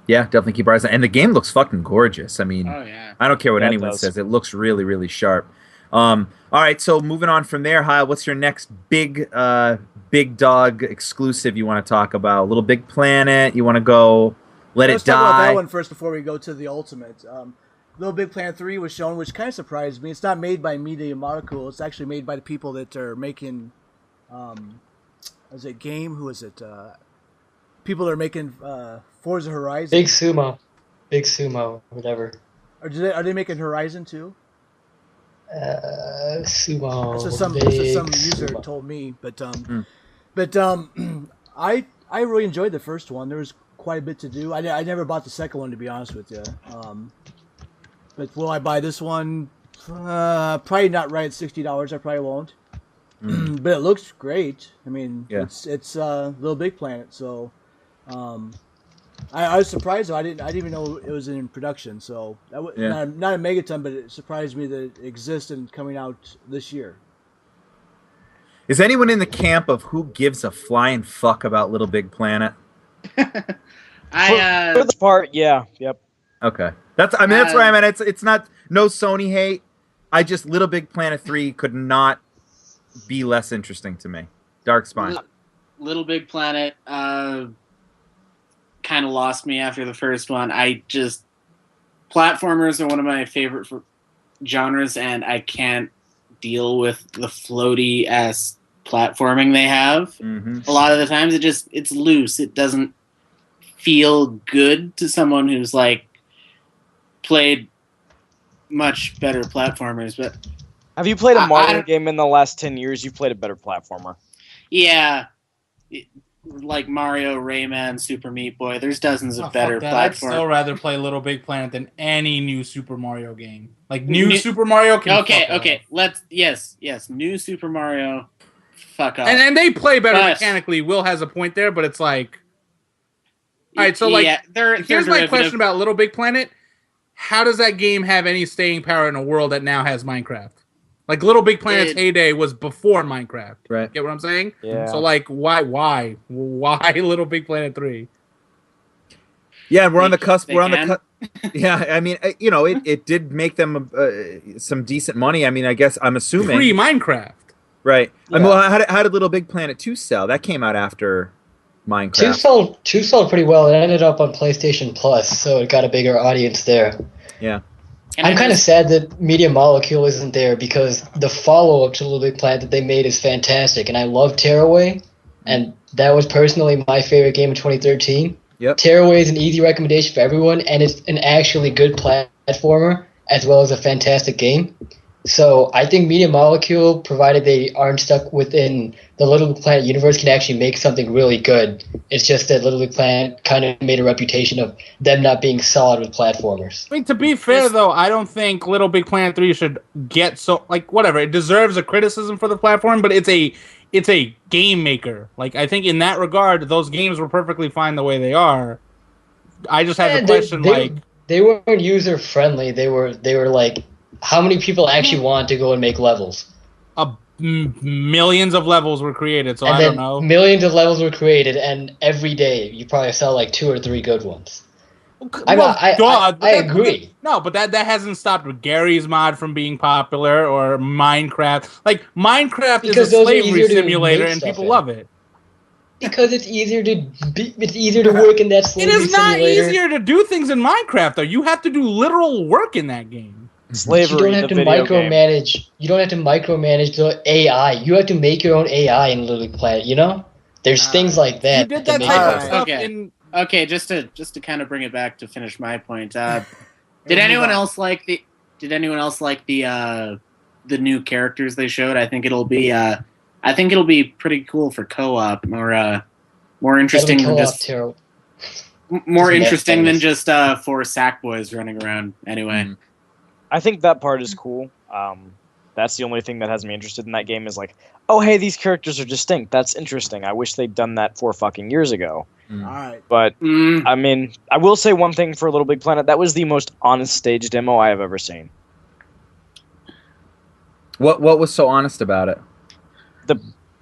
yeah, definitely keep our eyes on it. And the game looks fucking gorgeous. I mean, I don't care what anyone says. It looks really, really sharp. All right, so moving on from there, Hyle, what's your next big dog exclusive you want to talk about? Little Big Planet? You want to go Let It Die?
Let's talk about that one first before we go to the ultimate. Little Big Planet 3 was shown, which kind of surprised me. It's not made by Media Molecule. It's actually made by the people that are making... is it Game? Who is it? People that are making Forza Horizon.
Big Sumo, whatever.
Are they making Horizon too?
Sumo.
That's what some user told me, but I really enjoyed the first one. There was quite a bit to do. I never bought the second one, to be honest with you. But will I buy this one? Probably not right at $60. I probably won't. But it looks great. I mean, it's Little Big Planet, so I was surprised though. I didn't even know it was in production. So not a megaton, but it surprised me that it exists and coming out this year.
Is anyone in the camp of who gives a flying fuck about Little Big Planet?
For the part, yeah, yep.
Okay, that's where I'm at. It's not no Sony hate. I just Little Big Planet 3 could not be less interesting to me. Dark Spine.
Little Big Planet kind of lost me after the first one. Platformers are one of my favorite genres, and I can't deal with the floaty ass platforming they have.
Mm-hmm.
A lot of the times it's loose. It doesn't feel good to someone who's like played much better platformers. But
have you played a Mario game in the last 10 years? You've played a better platformer.
Yeah. Like Mario, Rayman, Super Meat Boy. There's dozens of better platforms.
I'd still rather play Little Big Planet than any new Super Mario game. Like new Super Mario can
Okay. Yes. New Super Mario. Fuck up.
And they play better mechanically. Will has a point there, but it's like, all right. So here's my question about Little Big Planet. How does that game have any staying power in a world that now has Minecraft? Like Little Big Planet's heyday was before Minecraft.
Right.
Get what I'm saying?
Yeah.
So like, why Little Big Planet 3?
Yeah, we're on the cusp. Yeah, I mean, it did make them some decent money. I mean, I guess I'm assuming
pre-Minecraft.
Right.
Yeah.
I mean, well, how did Little Big Planet 2 sell? That came out after Minecraft.
2 sold pretty well. It ended up on PlayStation Plus, so it got a bigger audience there.
Yeah.
I'm kind of sad that Media Molecule isn't there because the follow-up to Little Big Planet that they made is fantastic, and I love Tearaway, and that was personally my favorite game of 2013.
Yep.
Tearaway is an easy recommendation for everyone, and it's an actually good platformer as well as a fantastic game. So I think Media Molecule, provided they aren't stuck within the Little Big Planet universe, can actually make something really good. It's just that Little Big Planet kind of made a reputation of them not being solid with platformers.
I mean, to be fair, though, I don't think Little Big Planet 3 should get whatever. It deserves a criticism for the platform, but it's a game maker. Like, I think in that regard, those games were perfectly fine the way they are. I just had the question,
they weren't user friendly. They were like, how many people actually want to go and make levels?
Millions of levels were created, so I don't know.
Millions of levels were created, and every day you probably saw like 2 or 3 good ones. I agree.
But that hasn't stopped Gary's mod from being popular or Minecraft. Like Minecraft is a slavery simulator, and people love it.
Because it's easier to work in that slavery simulator.
It is not easier to do things in Minecraft, though. You have to do literal work in that game.
Slavery.
You don't have to micromanage. You don't have to micromanage the AI. You have to make your own AI in Little Big Planet. You know, there's things like that.
You did that type of stuff
Okay, just to kind of bring it back to finish my point. Did anyone else like the new characters they showed? I think it'll be pretty cool for co-op, more interesting than just more interesting than just 4 Sackboys running around. Anyway.
I think that part is cool. That's the only thing that has me interested in that game is like, oh, hey, these characters are distinct. That's interesting. I wish they'd done that 4 fucking years ago.
All right.
But, I mean, I will say one thing for Little Big Planet. That was the most honest stage demo I have ever seen.
What was so honest about it?
The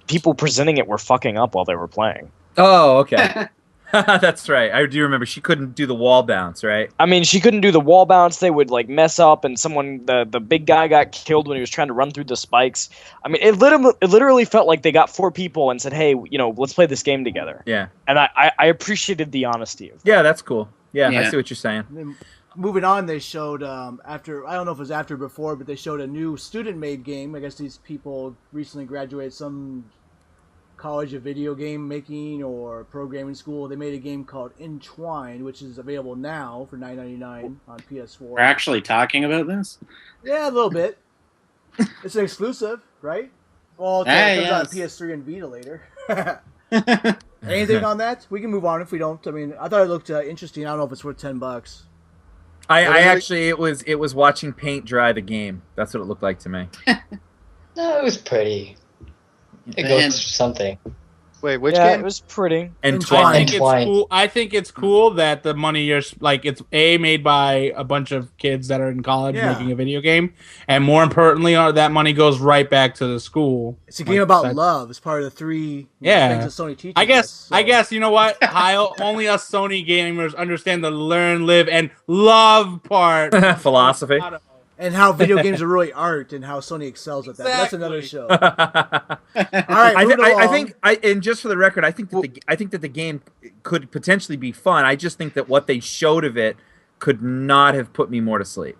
people presenting it were fucking up while they were playing.
Oh, okay. That's right. I do remember she couldn't do the wall bounce, right?
I mean, she couldn't do the wall bounce. They would like mess up, and the big guy got killed when he was trying to run through the spikes. I mean, it literally felt like they got 4 people and said, "Hey, let's play this game together."
Yeah.
And I appreciated the honesty of that.
Yeah, that's cool. Yeah, I see what you're saying.
Then moving on, they showed after, I don't know if it was after or before, but they showed a new student-made game. I guess these people recently graduated some college of video game making or programming school. They made a game called Entwined, which is available now for $9.99 on PS4.
We're actually talking about this?
Yeah, a little bit. It's an exclusive, right? Well, it comes out on PS3 and Vita later. Anything on that? We can move on if we don't. I mean, I thought it looked interesting. I don't know if it's worth $10.
I actually it was watching paint dry the game. That's what it looked like to me.
No, it was pretty. It goes for something.
Wait, which
Yeah,
game?
it was pretty.
Entwined.
I think it's cool that the money you're like it's made by a bunch of kids that are in college making a video game, and more importantly, that money goes right back to the school.
It's a game about love. It's part of the three things that Sony teaches
I guess you know what, Kyle. Only us Sony gamers understand the learn, live, and love part.
Philosophy.
And how video games are really art, and how Sony excels at that. But that's another show. All
right, I think, and just for the record, I think that the game could potentially be fun. I just think that what they showed of it could not have put me more to sleep.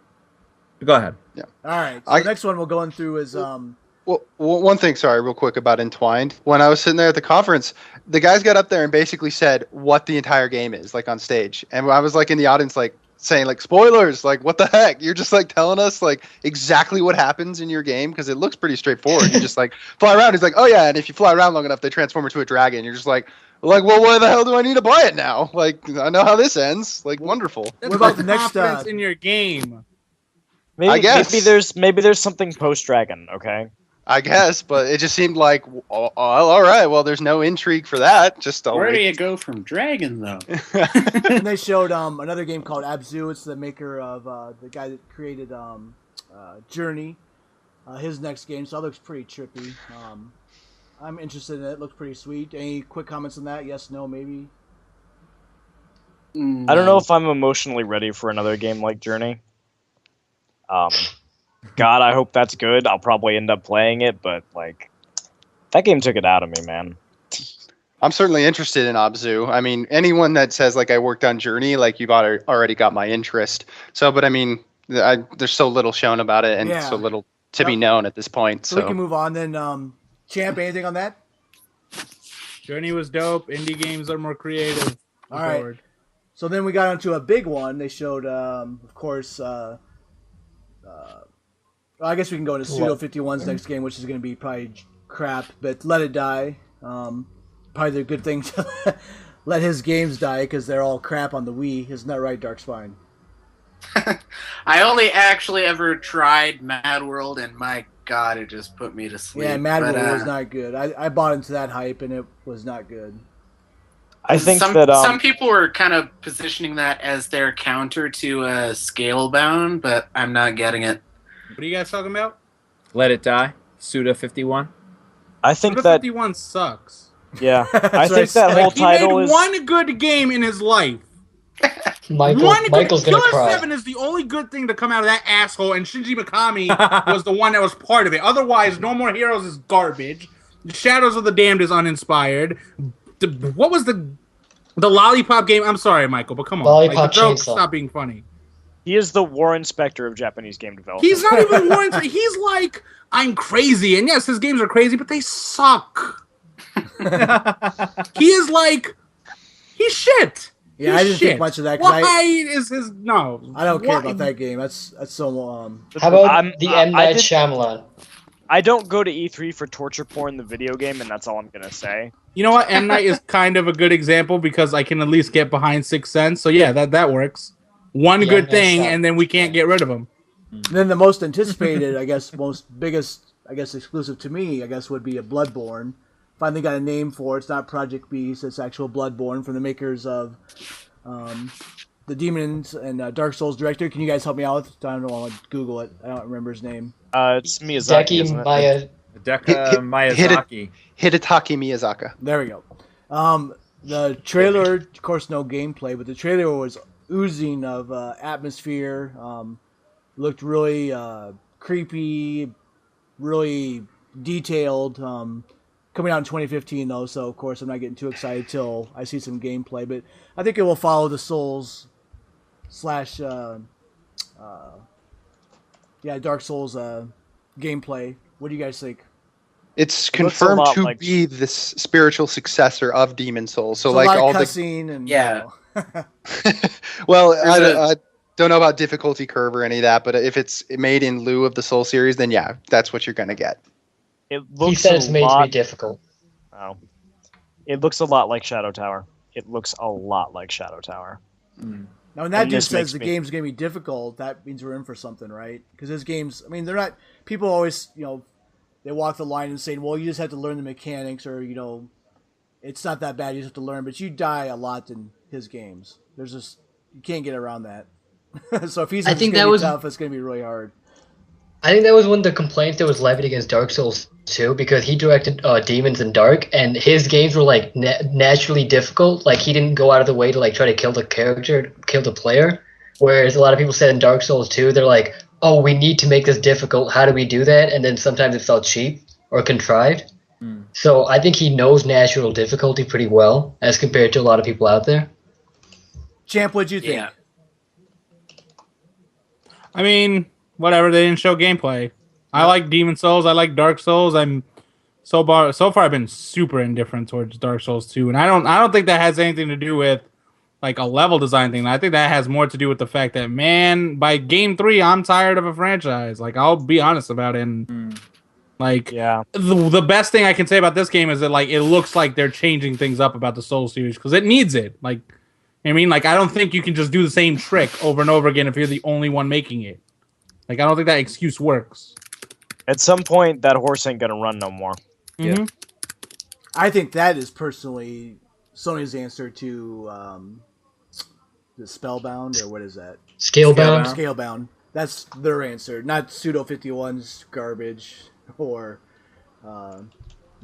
Go ahead.
Yeah. All right. So the next one we're going through is
Well, one thing, sorry, real quick about Entwined. When I was sitting there at the conference, the guys got up there and basically said what the entire game is, like on stage, and I was like in the audience, like, saying like spoilers, like what the heck, you're just like telling us like exactly what happens in your game, because it looks pretty straightforward. You just like fly around. He's like, oh yeah, and if you fly around long enough they transform into a dragon. You're just like well why the hell do I need to buy it now? Like I know how this ends. Like wonderful.
What about the next
in your game?
Maybe,
I guess
maybe there's something post dragon. Okay,
I guess, but it just seemed like, all right, well, there's no intrigue for that. Just
where do you go from dragon, though?
And they showed another game called Abzu. It's the maker of the guy that created Journey. His next game, so that looks pretty trippy. I'm interested in it. It looks pretty sweet. Any quick comments on that? Yes, no, maybe?
I don't know if I'm emotionally ready for another game like Journey. God, I hope that's good. I'll probably end up playing it, but like that game took it out of me, man.
I'm certainly interested in Abzu. I mean, anyone that says like I worked on Journey, like you've already got my interest. So, but I mean, there's so little shown about it and so little to be known at this point.
So we can move on then. Champ, anything on that?
Journey was dope. Indie games are more creative.
All right. Forward. So then we got onto a big one. They showed, of course. I guess we can go into Pseudo 51's next game, which is going to be probably crap, but Let It Die. Probably the good thing to let his games die because they're all crap on the Wii. Isn't that right, Dark Spine?
I only actually ever tried Mad World, and my God, it just put me to sleep.
Yeah, Mad World was not good. I bought into that hype, and it was not good.
I think
some people were kind of positioning that as their counter to Scalebound, but I'm not getting it.
What are you guys talking about?
Let It Die, Suda 51.
I think
Suda
that
51 sucks.
Yeah, I think that whole title is
one good game in his life.
Michael's gonna cry.
7 is the only good thing to come out of that asshole, and Shinji Mikami was the one that was part of it. Otherwise, No More Heroes is garbage. Shadows of the Damned is uninspired. What was the Lollipop game? I'm sorry, Michael, but come on.
Lollipop
the joke,
Chainsaw.
Stop being funny.
He is the Warren Spector of Japanese game development.
He's not even Warren. He's like, I'm crazy, and yes, his games are crazy, but they suck. He is like, he's shit.
Yeah, I didn't think much of that.
Why is his no?
I don't care about that game. That's so.
How about the M. Night Shyamalan?
I don't go to E3 for torture porn, the video game, and that's all I'm gonna say.
You know what? M. Night is kind of a good example because I can at least get behind Sixth Sense. So yeah, that works. One good thing, and then we can't get rid of him.
And then the most anticipated, I guess, biggest, exclusive to me, I guess, would be a Bloodborne. Finally got a name for it. It's not Project Beast. It's actual Bloodborne from the makers of the Demons and Dark Souls director. Can you guys help me out with? I don't know. I'll Google it. I don't remember his name.
It's Miyazaki.
Miyazaki.
Hidetaki Miyazaki.
There we go. The trailer, of course, no gameplay, but the trailer was oozing of atmosphere. Looked really creepy, really detailed. Coming out in 2015, though, so of course I'm not getting too excited till I see some gameplay. But I think it will follow the Souls / Dark Souls gameplay. What do you guys think?
It's confirmed to be the spiritual successor of Demon Souls. So like all
cussing and
well, I don't know about difficulty curve or any of that, but if it's made in lieu of the Soul series, then yeah, that's what you're gonna get.
He said it's made to be difficult.
Oh. It looks a lot like Shadow Tower. It looks a lot like Shadow Tower.
Now, when that dude says the game's going to be difficult, that means we're in for something, right? Because his games, I mean, they're not... People always, they walk the line and say, well, you just have to learn the mechanics or, it's not that bad. You just have to learn, but you die a lot in his games. There's just you can't get around that. So if he's going to be tough, it's going to be really hard.
I think that was one of the complaints that was levied against Dark Souls 2 because he directed Demons in Dark, and his games were like naturally difficult. Like he didn't go out of the way to like try to kill the character, kill the player. Whereas a lot of people said in Dark Souls 2, they're like, "Oh, we need to make this difficult. How do we do that?" And then sometimes it felt cheap or contrived. So I think he knows natural difficulty pretty well as compared to a lot of people out there.
Champ, what'd you think?
Yeah.
I mean, whatever. They didn't show gameplay. I like Demon Souls. I like Dark Souls. I'm so far I've been super indifferent towards Dark Souls 2, and I don't think that has anything to do with like a level design thing. I think that has more to do with the fact that, man, by game 3, I'm tired of a franchise. Like, I'll be honest about it. And like, the best thing I can say about this game is that like it looks like they're changing things up about the Souls series because it needs it. Like, I mean, like I don't think you can just do the same trick over and over again if you're the only one making it. Like, I don't think that excuse works.
At some point, that horse ain't gonna run no more.
Yeah. I think that is personally Sony's answer to the Spellbound, or what is that?
Scalebound.
Scalebound. That's their answer, not Pseudo 51's garbage or. But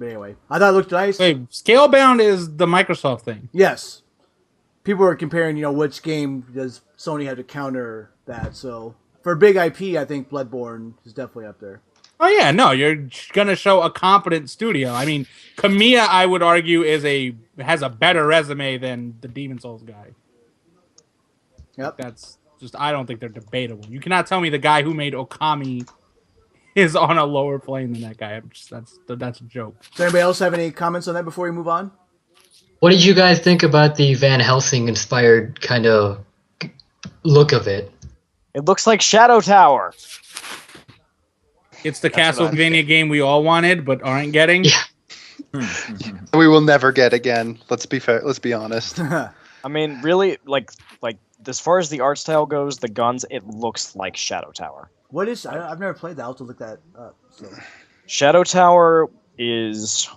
anyway, I thought it looked nice.
Wait, Scalebound is the Microsoft thing.
Yes. People are comparing, which game does Sony have to counter that. So for big IP, I think Bloodborne is definitely up there.
Oh yeah, no, you're gonna show a competent studio. I mean, Kamiya, I would argue, has a better resume than the Demon Souls guy.
Yep,
that's just, I don't think they're debatable. You cannot tell me the guy who made Okami is on a lower plane than that guy. That's a joke.
Does anybody else have any comments on that before we move on?
What did you guys think about the Van Helsing inspired kind of look of it?
It looks like Shadow Tower.
It's the Castlevania game we all wanted but aren't getting.
Yeah.
We will never get again. Let's be fair. Let's be honest.
I mean, really, like as far as the art style goes, the guns, it looks like Shadow Tower.
What is? I've never played that. I'll have to look that up. So.
Shadow Tower is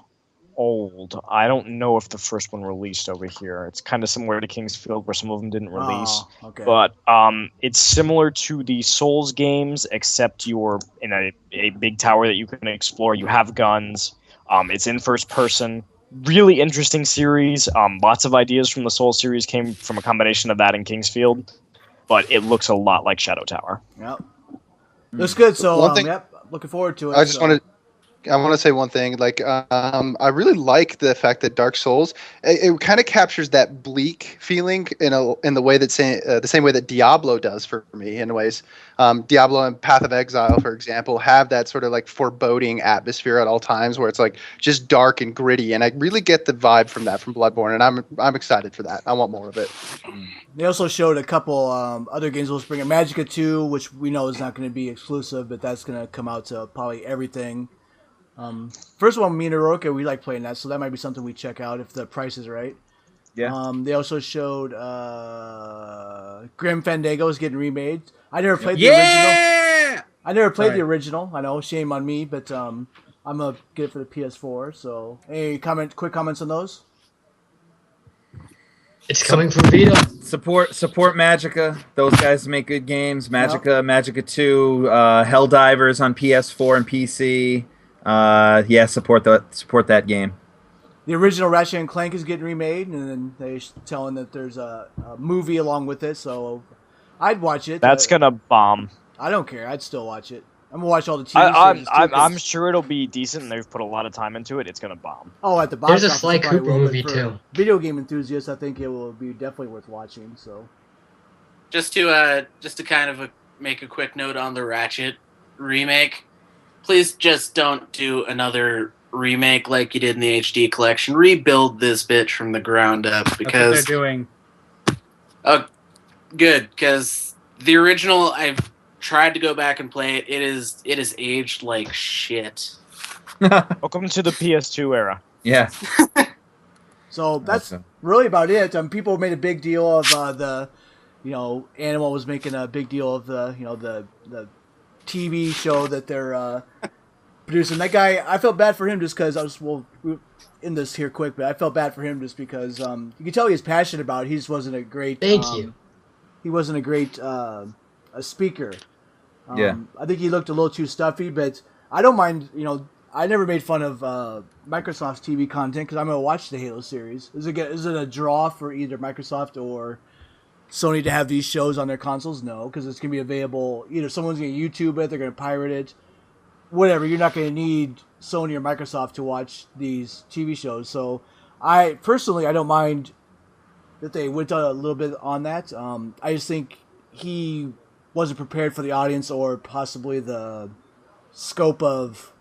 old. I don't know if the first one released over here. It's kind of similar to Kingsfield, where some of them didn't release.
Oh, okay.
But it's similar to the Souls games, except you're in a big tower that you can explore. You have guns. It's in first person. Really interesting series. Lots of ideas from the Souls series came from a combination of that and Kingsfield. But it looks a lot like Shadow Tower.
Yep. Looks good. So, yep, looking forward to it.
I want to say one thing. Like, I really like the fact that Dark Souls it kind of captures that bleak feeling in the way that the same way that Diablo does for me in ways. Diablo and Path of Exile, for example, have that sort of like foreboding atmosphere at all times, where it's like just dark and gritty. And I really get the vibe from that from Bloodborne, and I'm excited for that. I want more of it.
They also showed a couple other games. We'll bring Magicka 2, which we know is not going to be exclusive, but that's going to come out to probably everything. First one, me and Aroka, we like playing that, so that might be something we check out if the price is right.
Yeah.
They also showed Grim Fandango is getting remade. I never played the original. I never played the original. I know, shame on me, but I'm gonna get it for the PS4. So, any quick comments on those?
It's coming from Vita.
Support Magicka. Those guys make good games. Magicka 2, Helldivers on PS4 and PC. Support that game.
The original Ratchet and Clank is getting remade, and then they're telling that there's a movie along with it. So I'd watch it.
That's gonna bomb.
I don't care. I'd still watch it. I'm gonna watch all the TV series.
I'm sure it'll be decent, and they've put a lot of time into it. It's gonna bomb.
Oh, at the box
there's a Sly Cooper movie too.
Video game enthusiasts, I think it will be definitely worth watching. So,
just to kind of make a quick note on the Ratchet remake, please just don't do another remake like you did in the HD collection. Rebuild this bitch from the ground up, because
that's what they're doing.
Oh, good, because the original, I've tried to go back and play it. It is aged like shit.
Welcome to the PS2 era.
Yeah.
So that's really about it. People made a big deal of Animal was making a big deal of the TV show that they're producing. That guy, I felt bad for him just because we'll end this here quick, but I felt bad for him just because you can tell he was passionate about it. He just wasn't a great.
Thank you.
He wasn't a great a speaker.
Yeah.
I think he looked a little too stuffy, but I don't mind. I never made fun of Microsoft's TV content because I'm going to watch the Halo series. Is it a draw for either Microsoft or Sony to have these shows on their consoles? No, because it's going to be available. Either someone's going to YouTube it, they're going to pirate it, whatever. You're not going to need Sony or Microsoft to watch these TV shows. So I don't mind that they went a little bit on that. I just think he wasn't prepared for the audience or possibly the scope of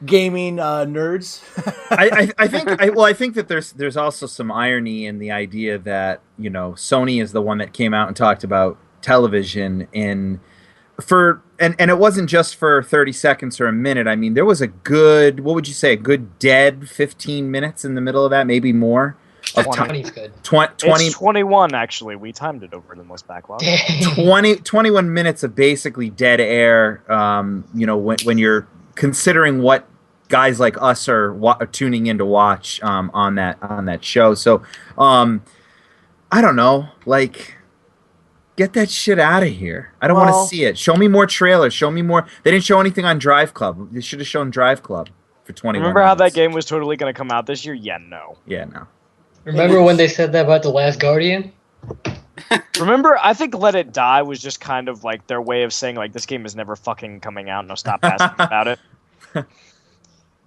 gaming nerds.
I think that there's also some irony in the idea that Sony is the one that came out and talked about television and it wasn't just for 30 seconds or a minute. I mean, there was a good, what would you say, a good dead 15 minutes in the middle of that, maybe more.
20 is good.
20,
it's 21 actually. We timed it over the most backlog.
21 minutes of basically dead air. When you're considering what guys like us are tuning in to watch on that show. So I don't know, like, get that shit out of here. I don't want to see it. Show me more trailers. Show me more. They didn't show anything on Drive Club. They should have shown Drive Club for 21
Remember how
minutes.
that game was totally going to come out this year? Yeah, no.
Yeah, no.
Remember when they said that about The Last Guardian?
Remember, I think Let It Die was just kind of like their way of saying, like, this game is never fucking coming out. No, stop asking about it.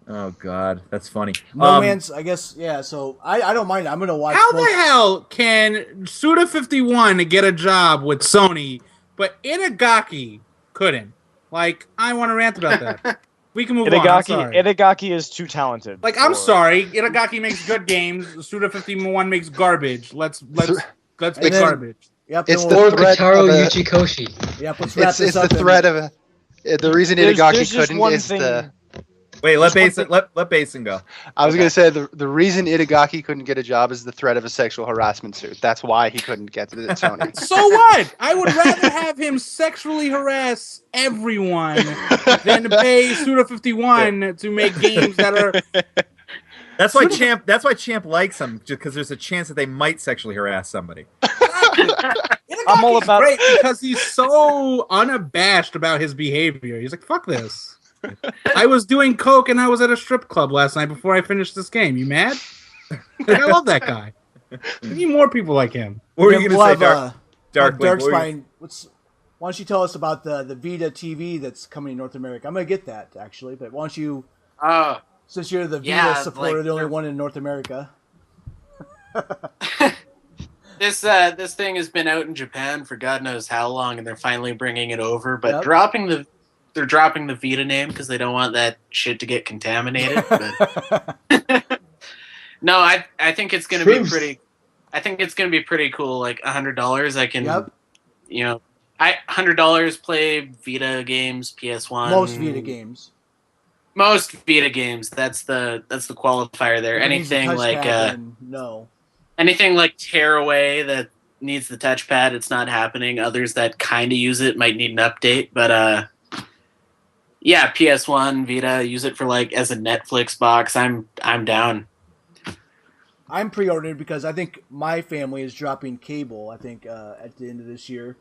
Oh, God. That's funny.
No Man's, I guess, yeah, so I don't mind. I'm going to watch.
How the hell can Suda51 get a job with Sony, but Itagaki couldn't? Like, I want to rant about that. We can move on.
Itagaki is too talented.
Like, I'm sorry. Itagaki makes good games. Suda51 makes garbage. Let's make garbage.
Yep,
It's
we'll,
the threat
Kotaro
of
Uchikoshi.
Yep, let's wrap
It's
this
the
up.
threat of the reason Itagaki couldn't is
thing.
the.
Wait, let Basin go.
I was going to say the reason Itagaki couldn't get a job is the threat of a sexual harassment suit. That's why he couldn't get to Sony.
So what? I would rather have him sexually harass everyone than to pay Suda51 to make games that are.
That's why Champ likes him, just because there's a chance that they might sexually harass somebody.
I'm all about
great because he's so unabashed about his behavior. He's like, "Fuck this." I was doing coke and I was at a strip club last night before I finished this game. You mad? I love that guy. We need more people like him.
What were you going to say,
Dark Spine? Why don't you tell us about the Vita TV that's coming in North America? I'm going to get that, actually, but why don't you, since you're the Vita supporter, the only one in North America.
This thing has been out in Japan for God knows how long, and they're finally bringing it over, but they're dropping the Vita name because they don't want that shit to get contaminated. But no, I think it's gonna be pretty. I think it's gonna be pretty cool. Like $100, I can, $100 play Vita games, PS1.
Most Vita games.
Most Vita games. That's the qualifier there. Anything like anything like Tearaway that needs the touchpad, it's not happening. Others that kind of use it might need an update, but yeah, PS1, Vita, use it for like as a Netflix box. I'm down.
I'm pre-ordered because I think my family is dropping cable. I think at the end of this year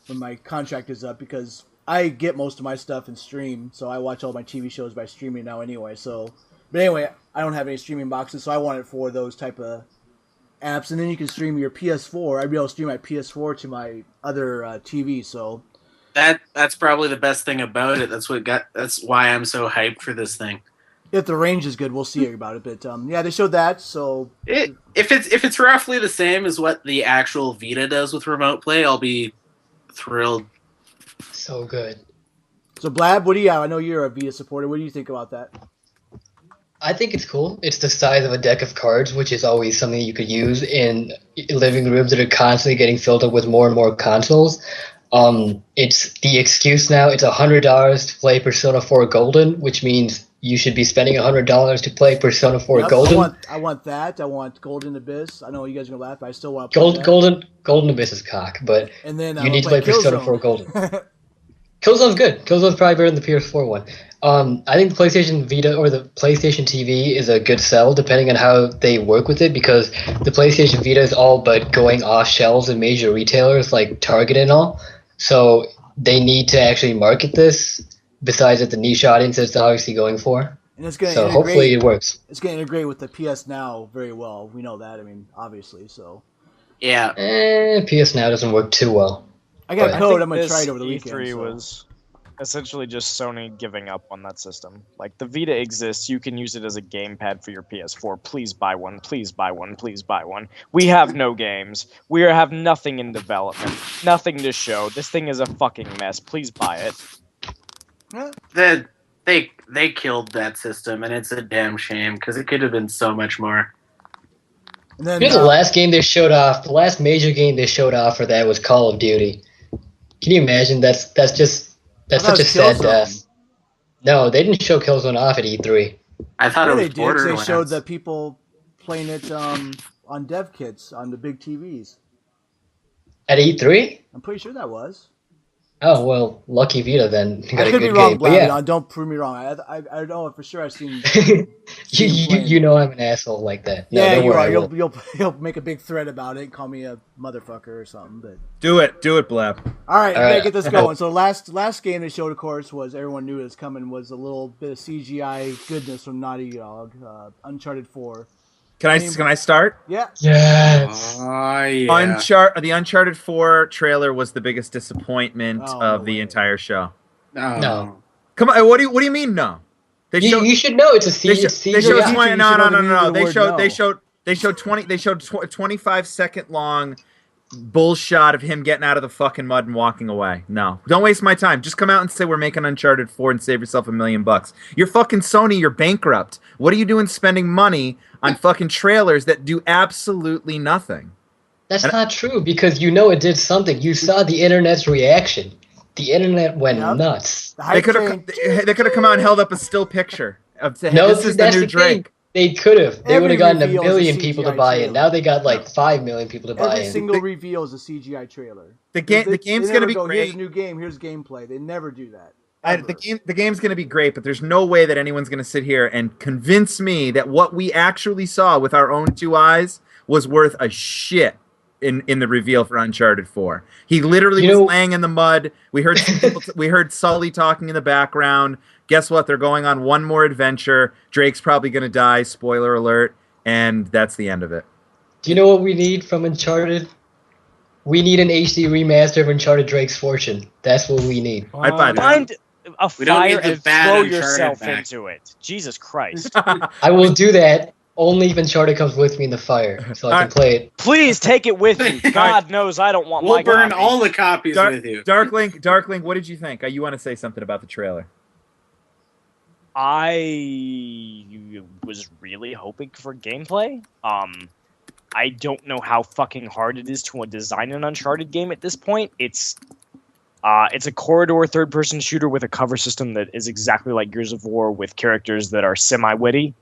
when my contract is up, because I get most of my stuff in stream, so I watch all my TV shows by streaming now anyway. So, but anyway, I don't have any streaming boxes, so I want it for those type of apps, and then you can stream your PS4. I'd be able to stream my PS4 to my other TV. So.
That's probably the best thing about it. That's why I'm so hyped for this thing.
If the range is good, we'll see about it. But yeah, they showed that. So
if it's roughly the same as what the actual Vita does with remote play, I'll be thrilled.
So good.
So Blab, what do you have? I know you're a Vita supporter. What do you think about that?
I think it's cool. It's the size of a deck of cards, which is always something you could use in living rooms that are constantly getting filled up with more and more consoles. It's the excuse now. It's $100 to play Persona 4 Golden, which means you should be spending $100 to play Persona 4 Golden.
I want that. I want Golden Abyss. I know you guys are gonna laugh, but I still want to play
Golden Abyss is cock, but
and then
you need to play Persona 4 Golden. Killzone's good. Killzone's probably better than the PS4 one. I think the PlayStation Vita or the PlayStation TV is a good sell, depending on how they work with it, because the PlayStation Vita is all but going off shelves in major retailers like Target and all. So they need to actually market this, besides that the niche audience is obviously going for.
And it's going to
so hopefully it works.
It's going to integrate with the PS Now very well. We know that. I mean, obviously. So.
Yeah.
PS Now doesn't work too well.
I got a code. I'm going to try it over the weekend.
E3 was essentially just Sony giving up on that system. Like, the Vita exists. You can use it as a gamepad for your PS4. Please buy one. Please buy one. Please buy one. We have no games. We have nothing in development. Nothing to show. This thing is a fucking mess. Please buy it.
They killed that system, and it's a damn shame, because it could have been so much more.
And then,
the last game they showed off, the last major game they showed off for that was Call of Duty. Can you imagine? That's such a sad death. No, they didn't show Killzone off at E3.
I thought it was
they did.
Borderlands.
They showed the people playing it on dev kits on the big TVs.
At E3?
I'm pretty sure that was.
Oh, well, lucky Vita then.
I could be wrong, Blab. Don't prove me wrong. I know for sure I've seen.
you know I'm an asshole like that. No,
yeah, you are. You'll make a big thread about it and call me a motherfucker or something. But
do it, Blab.
All right, gotta get this going. So last game they showed, of course, was everyone knew it was coming. Was a little bit of CGI goodness from Naughty Dog, Uncharted 4.
Can I start?
Yeah.
Yes.
Yeah. The Uncharted 4 trailer was the biggest disappointment of the entire show.
No.
Come on. What do you mean no?
You should know it's a CGI.
They showed 20. No. They showed 25-second long bullshot of him getting out of the fucking mud and walking away. No, don't waste my time. Just come out and say we're making Uncharted 4 and save yourself $1 million. You're fucking Sony. You're bankrupt. What are you doing spending money on fucking trailers that do absolutely nothing?
That's not true, because you know it did something. You saw the internet's reaction. The internet went nuts.
They could have come out and held up a still picture of saying,
no,
this is the new Drake.
They could have. They would have gotten 1 million people to buy in. Now they got like 5 million people to buy in.
Every single reveal is a CGI trailer.
The game's going to be great.
Here's a new game. Here's gameplay. They never do that.
The game's going to be great, but there's no way that anyone's going to sit here and convince me that what we actually saw with our own two eyes was worth a shit in the reveal for Uncharted 4. He literally was laying in the mud. We heard we heard Sully talking in the background. Guess what? They're going on one more adventure. Drake's probably going to die. Spoiler alert. And that's the end of it.
Do you know what we need from Uncharted? We need an HD remaster of Uncharted Drake's Fortune. That's what we need.
I'd buy that.
Find a fire and throw yourself into it. Jesus Christ.
I will do that only if Uncharted comes with me in the fire, so I can play it.
Please take it with you. God knows I don't want my
We'll burn
copy.
all the copies with you.
Darklink, what did you think? You want to say something about the trailer?
I was really hoping for gameplay. I don't know how fucking hard it is to design an Uncharted game at this point. It's a corridor third-person shooter with a cover system that is exactly like Gears of War, with characters that are semi-witty.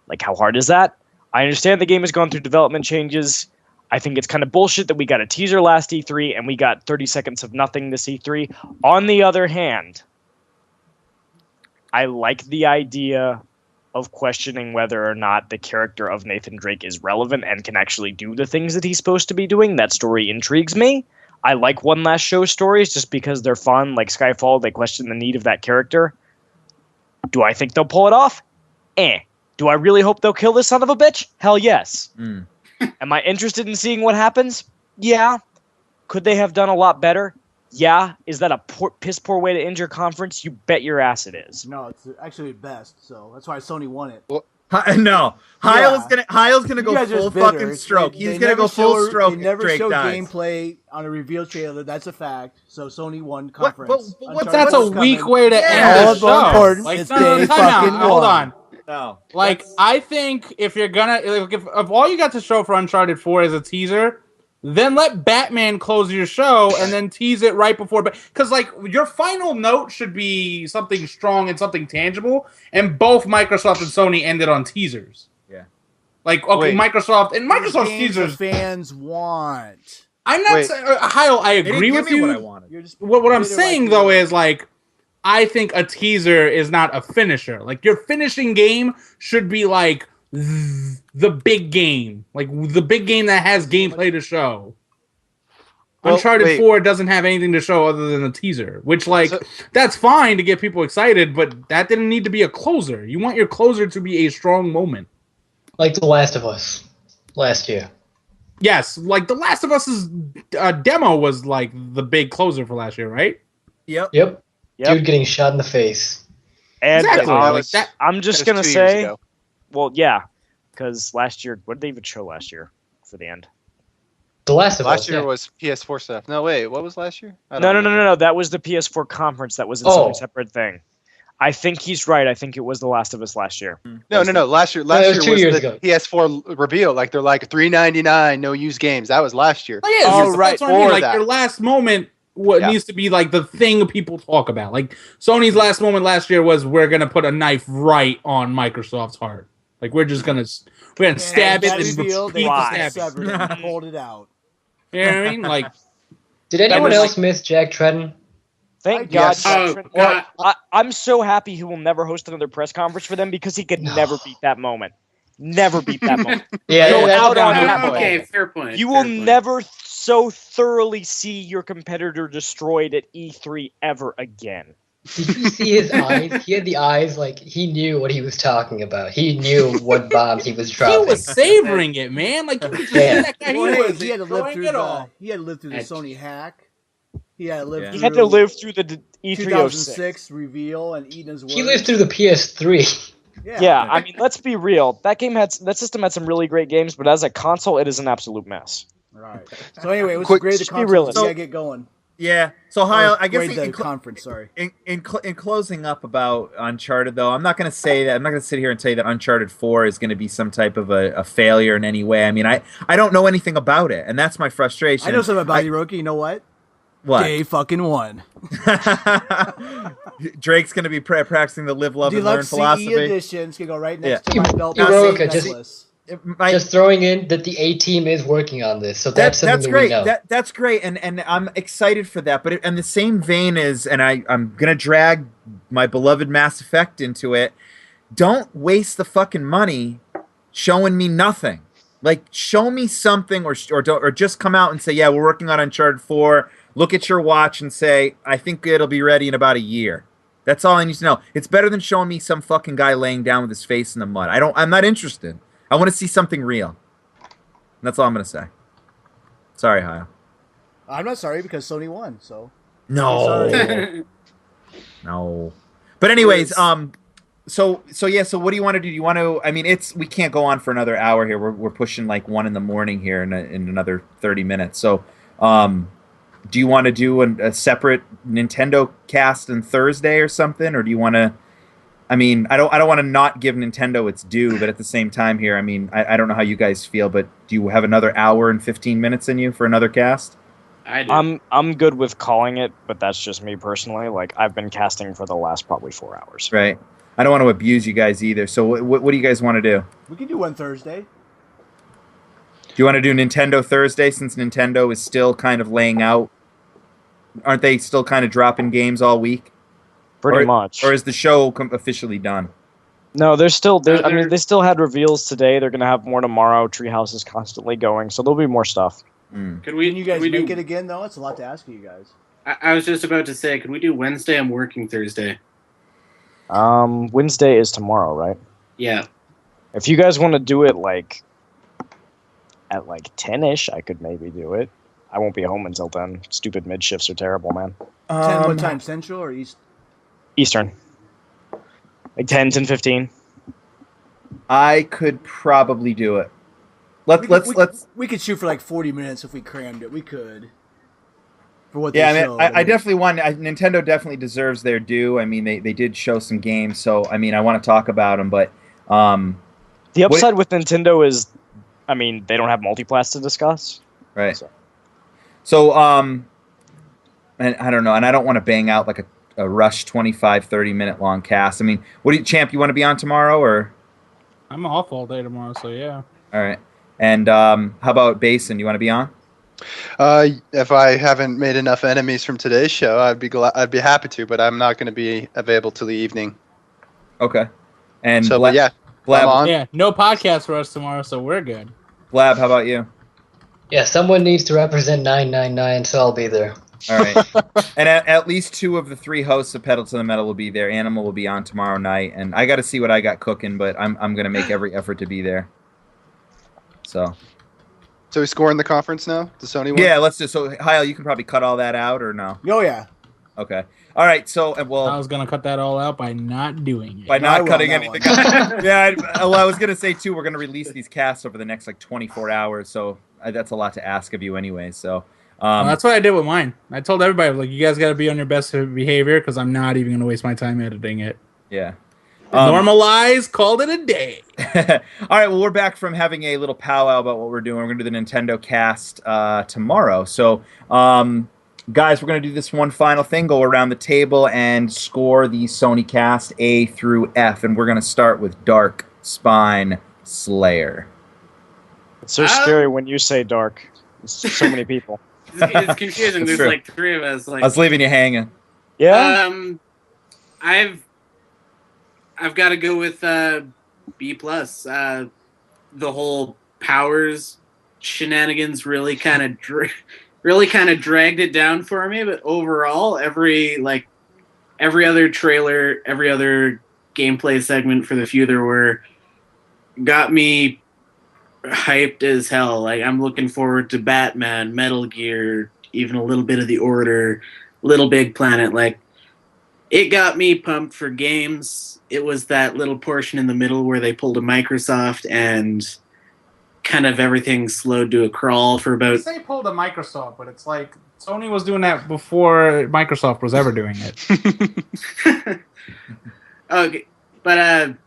Like, how hard is that? I understand the game has gone through development changes. I think it's kind of bullshit that we got a teaser last E3 and we got 30 seconds of nothing this E3. On the other hand, I like the idea of questioning whether or not the character of Nathan Drake is relevant and can actually do the things that he's supposed to be doing. That story intrigues me. I like One Last Show stories just because they're fun. Like Skyfall, they question the need of that character. Do I think they'll pull it off? Do I really hope they'll kill this son of a bitch? Hell yes. Am I interested in seeing what happens? Yeah. Could they have done a lot better? Yeah. Is that a piss poor way to end your conference? You bet your ass it is.
No, it's actually best, so that's why Sony won it.
Well, no. Heil's gonna go full fucking stroke. He's gonna go full stroke.
They never showed gameplay on a reveal trailer. That's a fact. So Sony won conference.
That's a weak way to end the show.
Like, hold
on. No. Like, I think if you're gonna, if all you got to show for Uncharted 4 is a teaser, then let Batman close your show and then tease it right before. Because, like, your final note should be something strong and something tangible. And both Microsoft and Sony ended on teasers.
Yeah.
Like, okay, Microsoft's teasers.
Fans want.
I'm not saying, Heil, I agree with you.
What I wanted.
What I'm saying, though, is, like, I think a teaser is not a finisher. Like, your finishing game should be like the big game, like the big game that has gameplay to show. Well, Uncharted 4 doesn't have anything to show other than a teaser, which, like, that's fine to get people excited, but that didn't need to be a closer. You want your closer to be a strong moment.
Like The Last of Us last year.
Yes, like The Last of Us's demo was, like, the big closer for last year, right?
Yep. Dude getting shot in the face.
And
exactly.
I'm just going to say, well, yeah, because last year, what did they even show last year for the end?
The Last of Us.
Last year was PS4 stuff. No, wait, what was last year?
No. That was the PS4 conference. That was its own separate thing. I think he's right. I think it was The Last of Us last year.
No. Last year was 2 years ago. PS4 reveal. Like, they're like $3.99, no used games. That was last year.
Oh, yeah, right. That's what I mean. Like, your last moment needs to be like the thing people talk about. Like, Sony's last moment last year was, we're gonna put a knife right on Microsoft's heart. Like, we're gonna stab it and repeat the stab.
Hold it out.
You know what I mean? Like,
did anyone else miss Jack Tretton?
Thank God. God. I'm so happy he will never host another press conference for them, because he could never beat that moment. Never beat that moment.
Okay, fair point.
You will never so thoroughly see your competitor destroyed at E3 ever again.
Did you see his eyes? He had the eyes like he knew what he was talking about. He knew what bombs he was dropping.
He was savoring it, man. Like, you could just see that guy.
He had to live through the Sony hack. He had
to live through the E3
2006 reveal and eat his words.
He lived through the PS3.
Yeah, I mean, let's be real. That system had some really great games, but as a console, it is an absolute mess.
Right. So anyway, it was great. The conference. We gotta get going.
Yeah. So I guess
in conference. Sorry.
In closing up about Uncharted, though, I'm not going to say that. I'm not going to sit here and say that Uncharted 4 is going to be some type of a failure in any way. I mean, I don't know anything about it, and that's my frustration.
I know something about you, Roki. You know what?
What?
Day fucking one.
Drake's going to be practicing the live, love, and learn philosophy.
CE edition's going to go right next to my belt.
Just throwing in that the A-team is working on this, so that's
great.
We know.
That's great, and I'm excited for that. But in the same vein as, and I'm gonna drag my beloved Mass Effect into it. Don't waste the fucking money showing me nothing. Like, show me something, or just come out and say, yeah, we're working on Uncharted 4. Look at your watch and say, I think it'll be ready in about a year. That's all I need to know. It's better than showing me some fucking guy laying down with his face in the mud. I'm not interested. I want to see something real. That's all I'm going to say. Sorry, Hayo.
I'm not sorry, because Sony won, so.
No. No. But anyways, so what do you want to do? Do you want to, I mean, we can't go on for another hour here. We're pushing like 1 a.m. here in another 30 minutes. So, do you want to do a separate Nintendo cast on Thursday or something? Or do you want to, I mean, I don't want to not give Nintendo its due, but at the same time here, I mean, I don't know how you guys feel, but do you have another hour and 15 minutes in you for another cast?
I do.
I'm good with calling it, but that's just me personally. Like, I've been casting for the last probably 4 hours.
Right. I don't want to abuse you guys either. So what do you guys want to do?
We can do one Thursday.
Do you want to do Nintendo Thursday, since Nintendo is still kind of laying out? Aren't they still kind of dropping games all week?
Pretty much.
Or is the show officially done?
No, they're still. I mean, they still had reveals today. They're gonna have more tomorrow. Treehouse is constantly going, so there'll be more stuff.
Can you guys make it again, though? It's a lot to ask you guys.
I was just about to say, can we do Wednesday? I'm working Thursday.
Wednesday is tomorrow, right?
Yeah.
If you guys want to do it like at like 10ish, I could maybe do it. I won't be home until then. Stupid mid shifts are terrible, man.
10 what time? Central or East?
Eastern. Like 10:15.
I could probably do it.
We could shoot for like 40 minutes if we crammed it. We could. For what
I definitely want. Nintendo definitely deserves their due. I mean, they did show some games, so I mean, I want to talk about them. But
the upside with Nintendo is, I mean, they don't have multiplats to discuss.
Right. So and I don't know, and I don't want to bang out like a rush 25, 30-minute long cast. I mean, Champ, you want to be on tomorrow, or?
I'm off all day tomorrow, so yeah.
All right. And how about Basin? You want to be on?
If I haven't made enough enemies from today's show, I'd be happy to, but I'm not going to be available till the evening.
Okay. And
so, but yeah,
Blab,
I'm on.
Yeah, no podcast for us tomorrow, so we're good.
Blab, how about you?
Yeah, someone needs to represent 999, so I'll be there.
All right. And at least 2 of the 3 hosts of Pedal to the Metal will be there. Animal will be on tomorrow night, and I got to see what I got cooking, but I'm going to make every effort to be there. So
we scoring the conference now? The Sony one?
Yeah, let's just. So, Hyle, you can probably cut all that out, or no?
Oh, yeah.
Okay. All right. So, well,
I was gonna cut that all out by not doing it.
By not cutting anything out. Yeah. I was gonna say too. We're gonna release these casts over the next 24 hours. So that's a lot to ask of you, anyway. So.
Well, that's what I did with mine. I told everybody, like, you guys got to be on your best behavior because I'm not even gonna waste my time editing it.
Yeah.
Normalize, called it a day.
All right, well, we're back from having a little powwow about what we're doing. We're going to do the Nintendo cast tomorrow. So, guys, we're going to do this one final thing, go around the table and score the Sony cast A through F. And we're going to start with Dark Spine Slayer.
It's so scary when you say dark. It's so many people.
It's confusing. There's
true.
like 3 of us. Like,
I was leaving you hanging.
Yeah?
I've got to go with B+. The whole powers shenanigans really kind of dragged it down for me. But overall, every other trailer, every other gameplay segment for the few there were, got me hyped as hell. Like, I'm looking forward to Batman, Metal Gear, even a little bit of The Order, Little Big Planet. Like, it got me pumped for games. It was that little portion in the middle where they pulled a Microsoft and kind of everything slowed to a crawl for about...
You say pulled a Microsoft, but it's like Sony was doing that before Microsoft was ever doing it.
Okay, but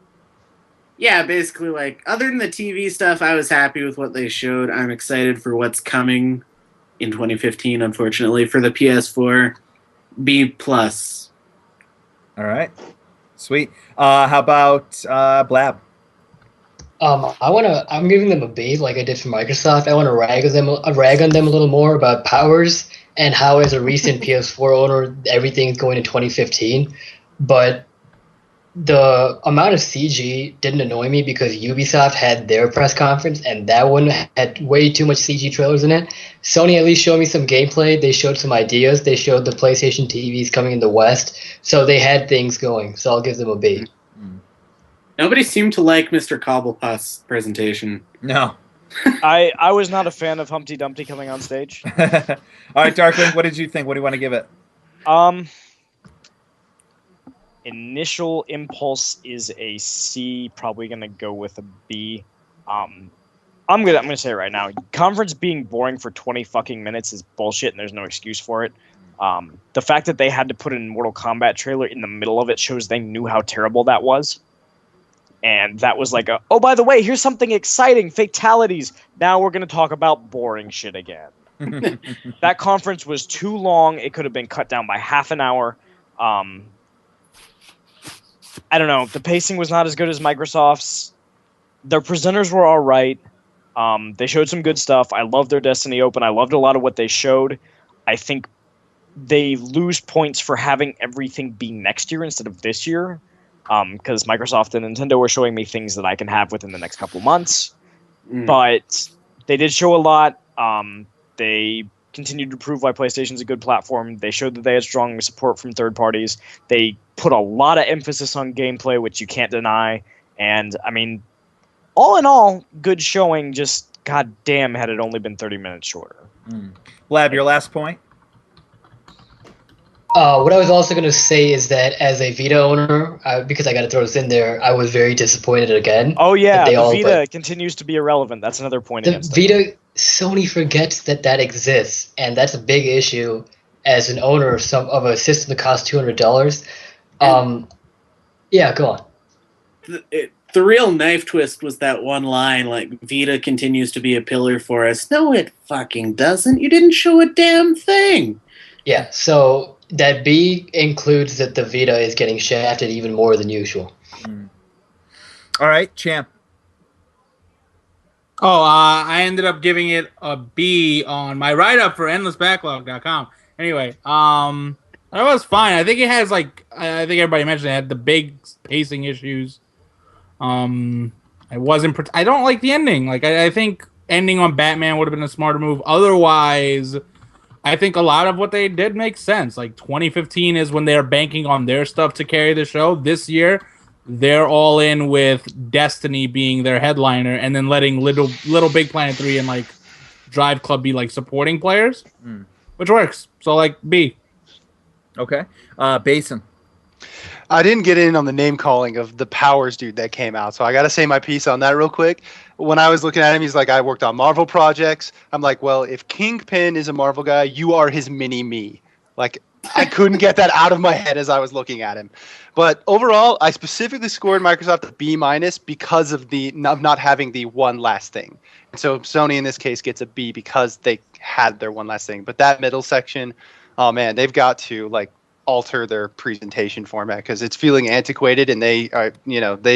yeah, basically, like, other than the TV stuff, I was happy with what they showed. I'm excited for what's coming in 2015, unfortunately, for the PS4. B+.
All right. Sweet. How about Blab?
I'm giving them a B, like I did for Microsoft. I want to rag on them a little more about powers and how, as a recent PS4 owner, everything's going to 2015. But the amount of CG didn't annoy me because Ubisoft had their press conference and that one had way too much CG trailers in it. Sony at least showed me some gameplay. They showed some ideas. They showed the PlayStation TVs coming in the West. So they had things going. So I'll give them a B.
Nobody seemed to like Mr. Cobblepot's presentation.
No.
I was not a fan of Humpty Dumpty coming on stage.
All right, Darkwing, what did you think? What do you want to give it?
Initial impulse is a C. Probably gonna go with a B. I'm gonna say it right now. Conference being boring for 20 fucking minutes is bullshit, and there's no excuse for it. The fact that they had to put an Mortal Kombat trailer in the middle of it shows they knew how terrible that was. And that was like oh, by the way, here's something exciting, fatalities. Now we're gonna talk about boring shit again. That conference was too long. It could have been cut down by half an hour. I don't know. The pacing was not as good as Microsoft's. Their presenters were all right. They showed some good stuff. I loved their Destiny Open. I loved a lot of what they showed. I think they lose points for having everything be next year instead of this year, because Microsoft and Nintendo were showing me things that I can have within the next couple months. But they did show a lot. They continued to prove why PlayStation's a good platform. They showed that they had strong support from third parties. They put a lot of emphasis on gameplay, which you can't deny. And, I mean, all in all, good showing, just goddamn had it only been 30 minutes shorter.
Blab, your last point?
What I was also going to say is that as a Vita owner, because I got to throw this in there, I was very disappointed again.
Oh, yeah, the Vita continues to be irrelevant. That's another point against
it. Vita, Sony forgets that exists, and that's a big issue as an owner of a system that costs $200. Yeah, go on.
The real knife twist was that one line, like, Vita continues to be a pillar for us. No, it fucking doesn't. You didn't show a damn thing.
Yeah, so that B includes that the Vita is getting shafted even more than usual.
All right, Champ.
Oh, I ended up giving it a B on my write-up for endlessbacklog.com. Anyway, that was fine. I think it has I think everybody mentioned it had the big pacing issues. I don't like the ending. I think ending on Batman would have been a smarter move. Otherwise, I think a lot of what they did makes sense. Like 2015 is when they're banking on their stuff to carry the show. This year, they're all in with Destiny being their headliner, and then letting Little Big Planet 3 and Drive Club be supporting players, which works. So B.
Okay, Basin.
I didn't get in on the name calling of the Powers dude that came out, so I got to say my piece on that real quick. When I was looking at him, he's like, I worked on Marvel projects. I'm like, well, if Kingpin is a Marvel guy, you are his mini-me. I couldn't get that out of my head as I was looking at him. But overall, I specifically scored Microsoft a B- because of not having the one last thing. And so Sony in this case gets a B because they had their one last thing. But that middle section, oh man, they've got to alter their presentation format because it's feeling antiquated, and they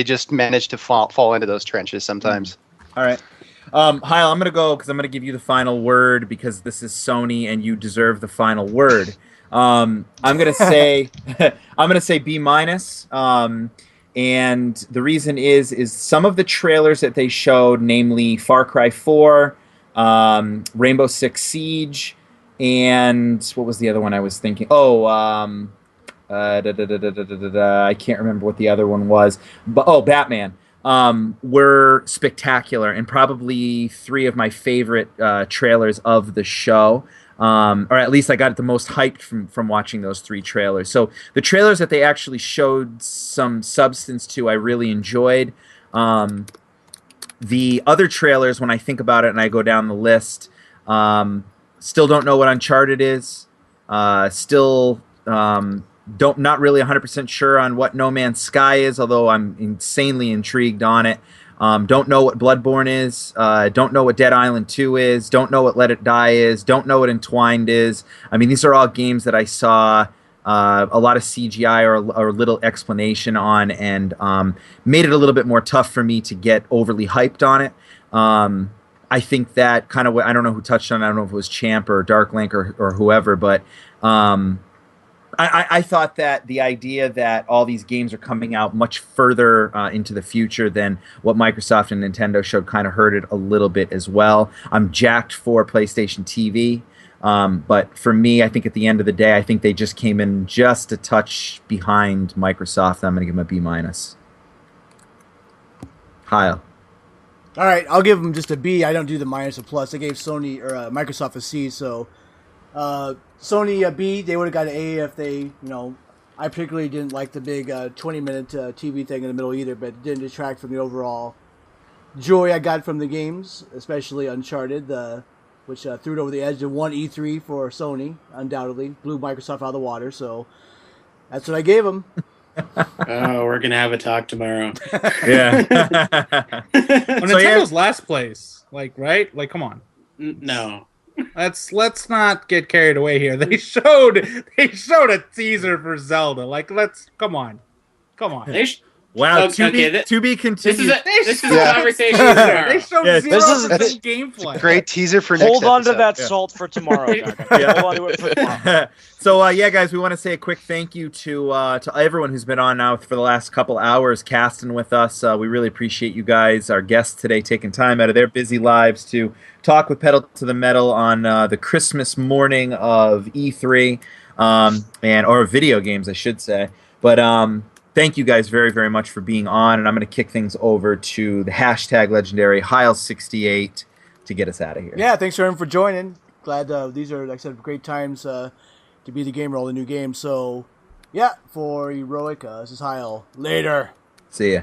just manage to fall into those trenches sometimes.
All right. Heil, I'm going to go because I'm going to give you the final word because this is Sony and you deserve the final word. I'm going to say B-. And the reason is some of the trailers that they showed, namely Far Cry 4, Rainbow Six Siege, and what was the other one I was thinking? I can't remember what the other one was. But Batman. Were spectacular and probably 3 of my favorite trailers of the show. Or at least I got the most hyped from watching those 3 trailers. So the trailers that they actually showed some substance to, I really enjoyed. The other trailers, when I think about it and I go down the list, still don't know what Uncharted is. Still not really 100% sure on what No Man's Sky is, although I'm insanely intrigued on it. Don't know what Bloodborne is. Don't know what Dead Island 2 is. Don't know what Let It Die is. Don't know what Entwined is. I mean, these are all games that I saw a lot of CGI or little explanation on, and made it a little bit more tough for me to get overly hyped on it. I think that kind of I don't know who touched on it. I don't know if it was Champ or Darklink or whoever, but I thought that the idea that all these games are coming out much further into the future than what Microsoft and Nintendo showed kind of hurt it a little bit as well. I'm jacked for PlayStation TV, but for me, I think at the end of the day, I think they just came in just a touch behind Microsoft. I'm going to give them a B-. Heil.
All right, I'll give them just a B. I don't do the minus or plus. I gave Sony or Microsoft a C, so Sony a B. They would have got an A if they, I particularly didn't like the big 20-minute TV thing in the middle either, but it didn't detract from the overall joy I got from the games, especially Uncharted, which threw it over the edge. The one E3 for Sony, undoubtedly, blew Microsoft out of the water. So that's what I gave them.
Oh, we're gonna have a talk tomorrow.
Yeah.
Nintendo's last place, right? Come on.
No.
Let's not get carried away here. They showed a teaser for Zelda. Come on.
Wow, to be continued.
This is a conversation tomorrow.
They showed 0% gameplay.
Great teaser for next
Hold on
episode.
to that salt for tomorrow, Gaga. Hold on to it for tomorrow.
So, guys, we want to say a quick thank you to everyone who's been on now for the last couple hours casting with us. We really appreciate you guys, our guests today, taking time out of their busy lives to talk with Pedal to the Metal on the Christmas morning of E3, or video games, I should say. But thank you guys very, very much for being on, and I'm going to kick things over to the hashtag legendary Heil68 to get us out of here.
Yeah, thanks everyone for joining. Glad these are, like I said, great times to be the gamer, all the new games. So, yeah, for Heroic, this is Heil. Later.
See ya.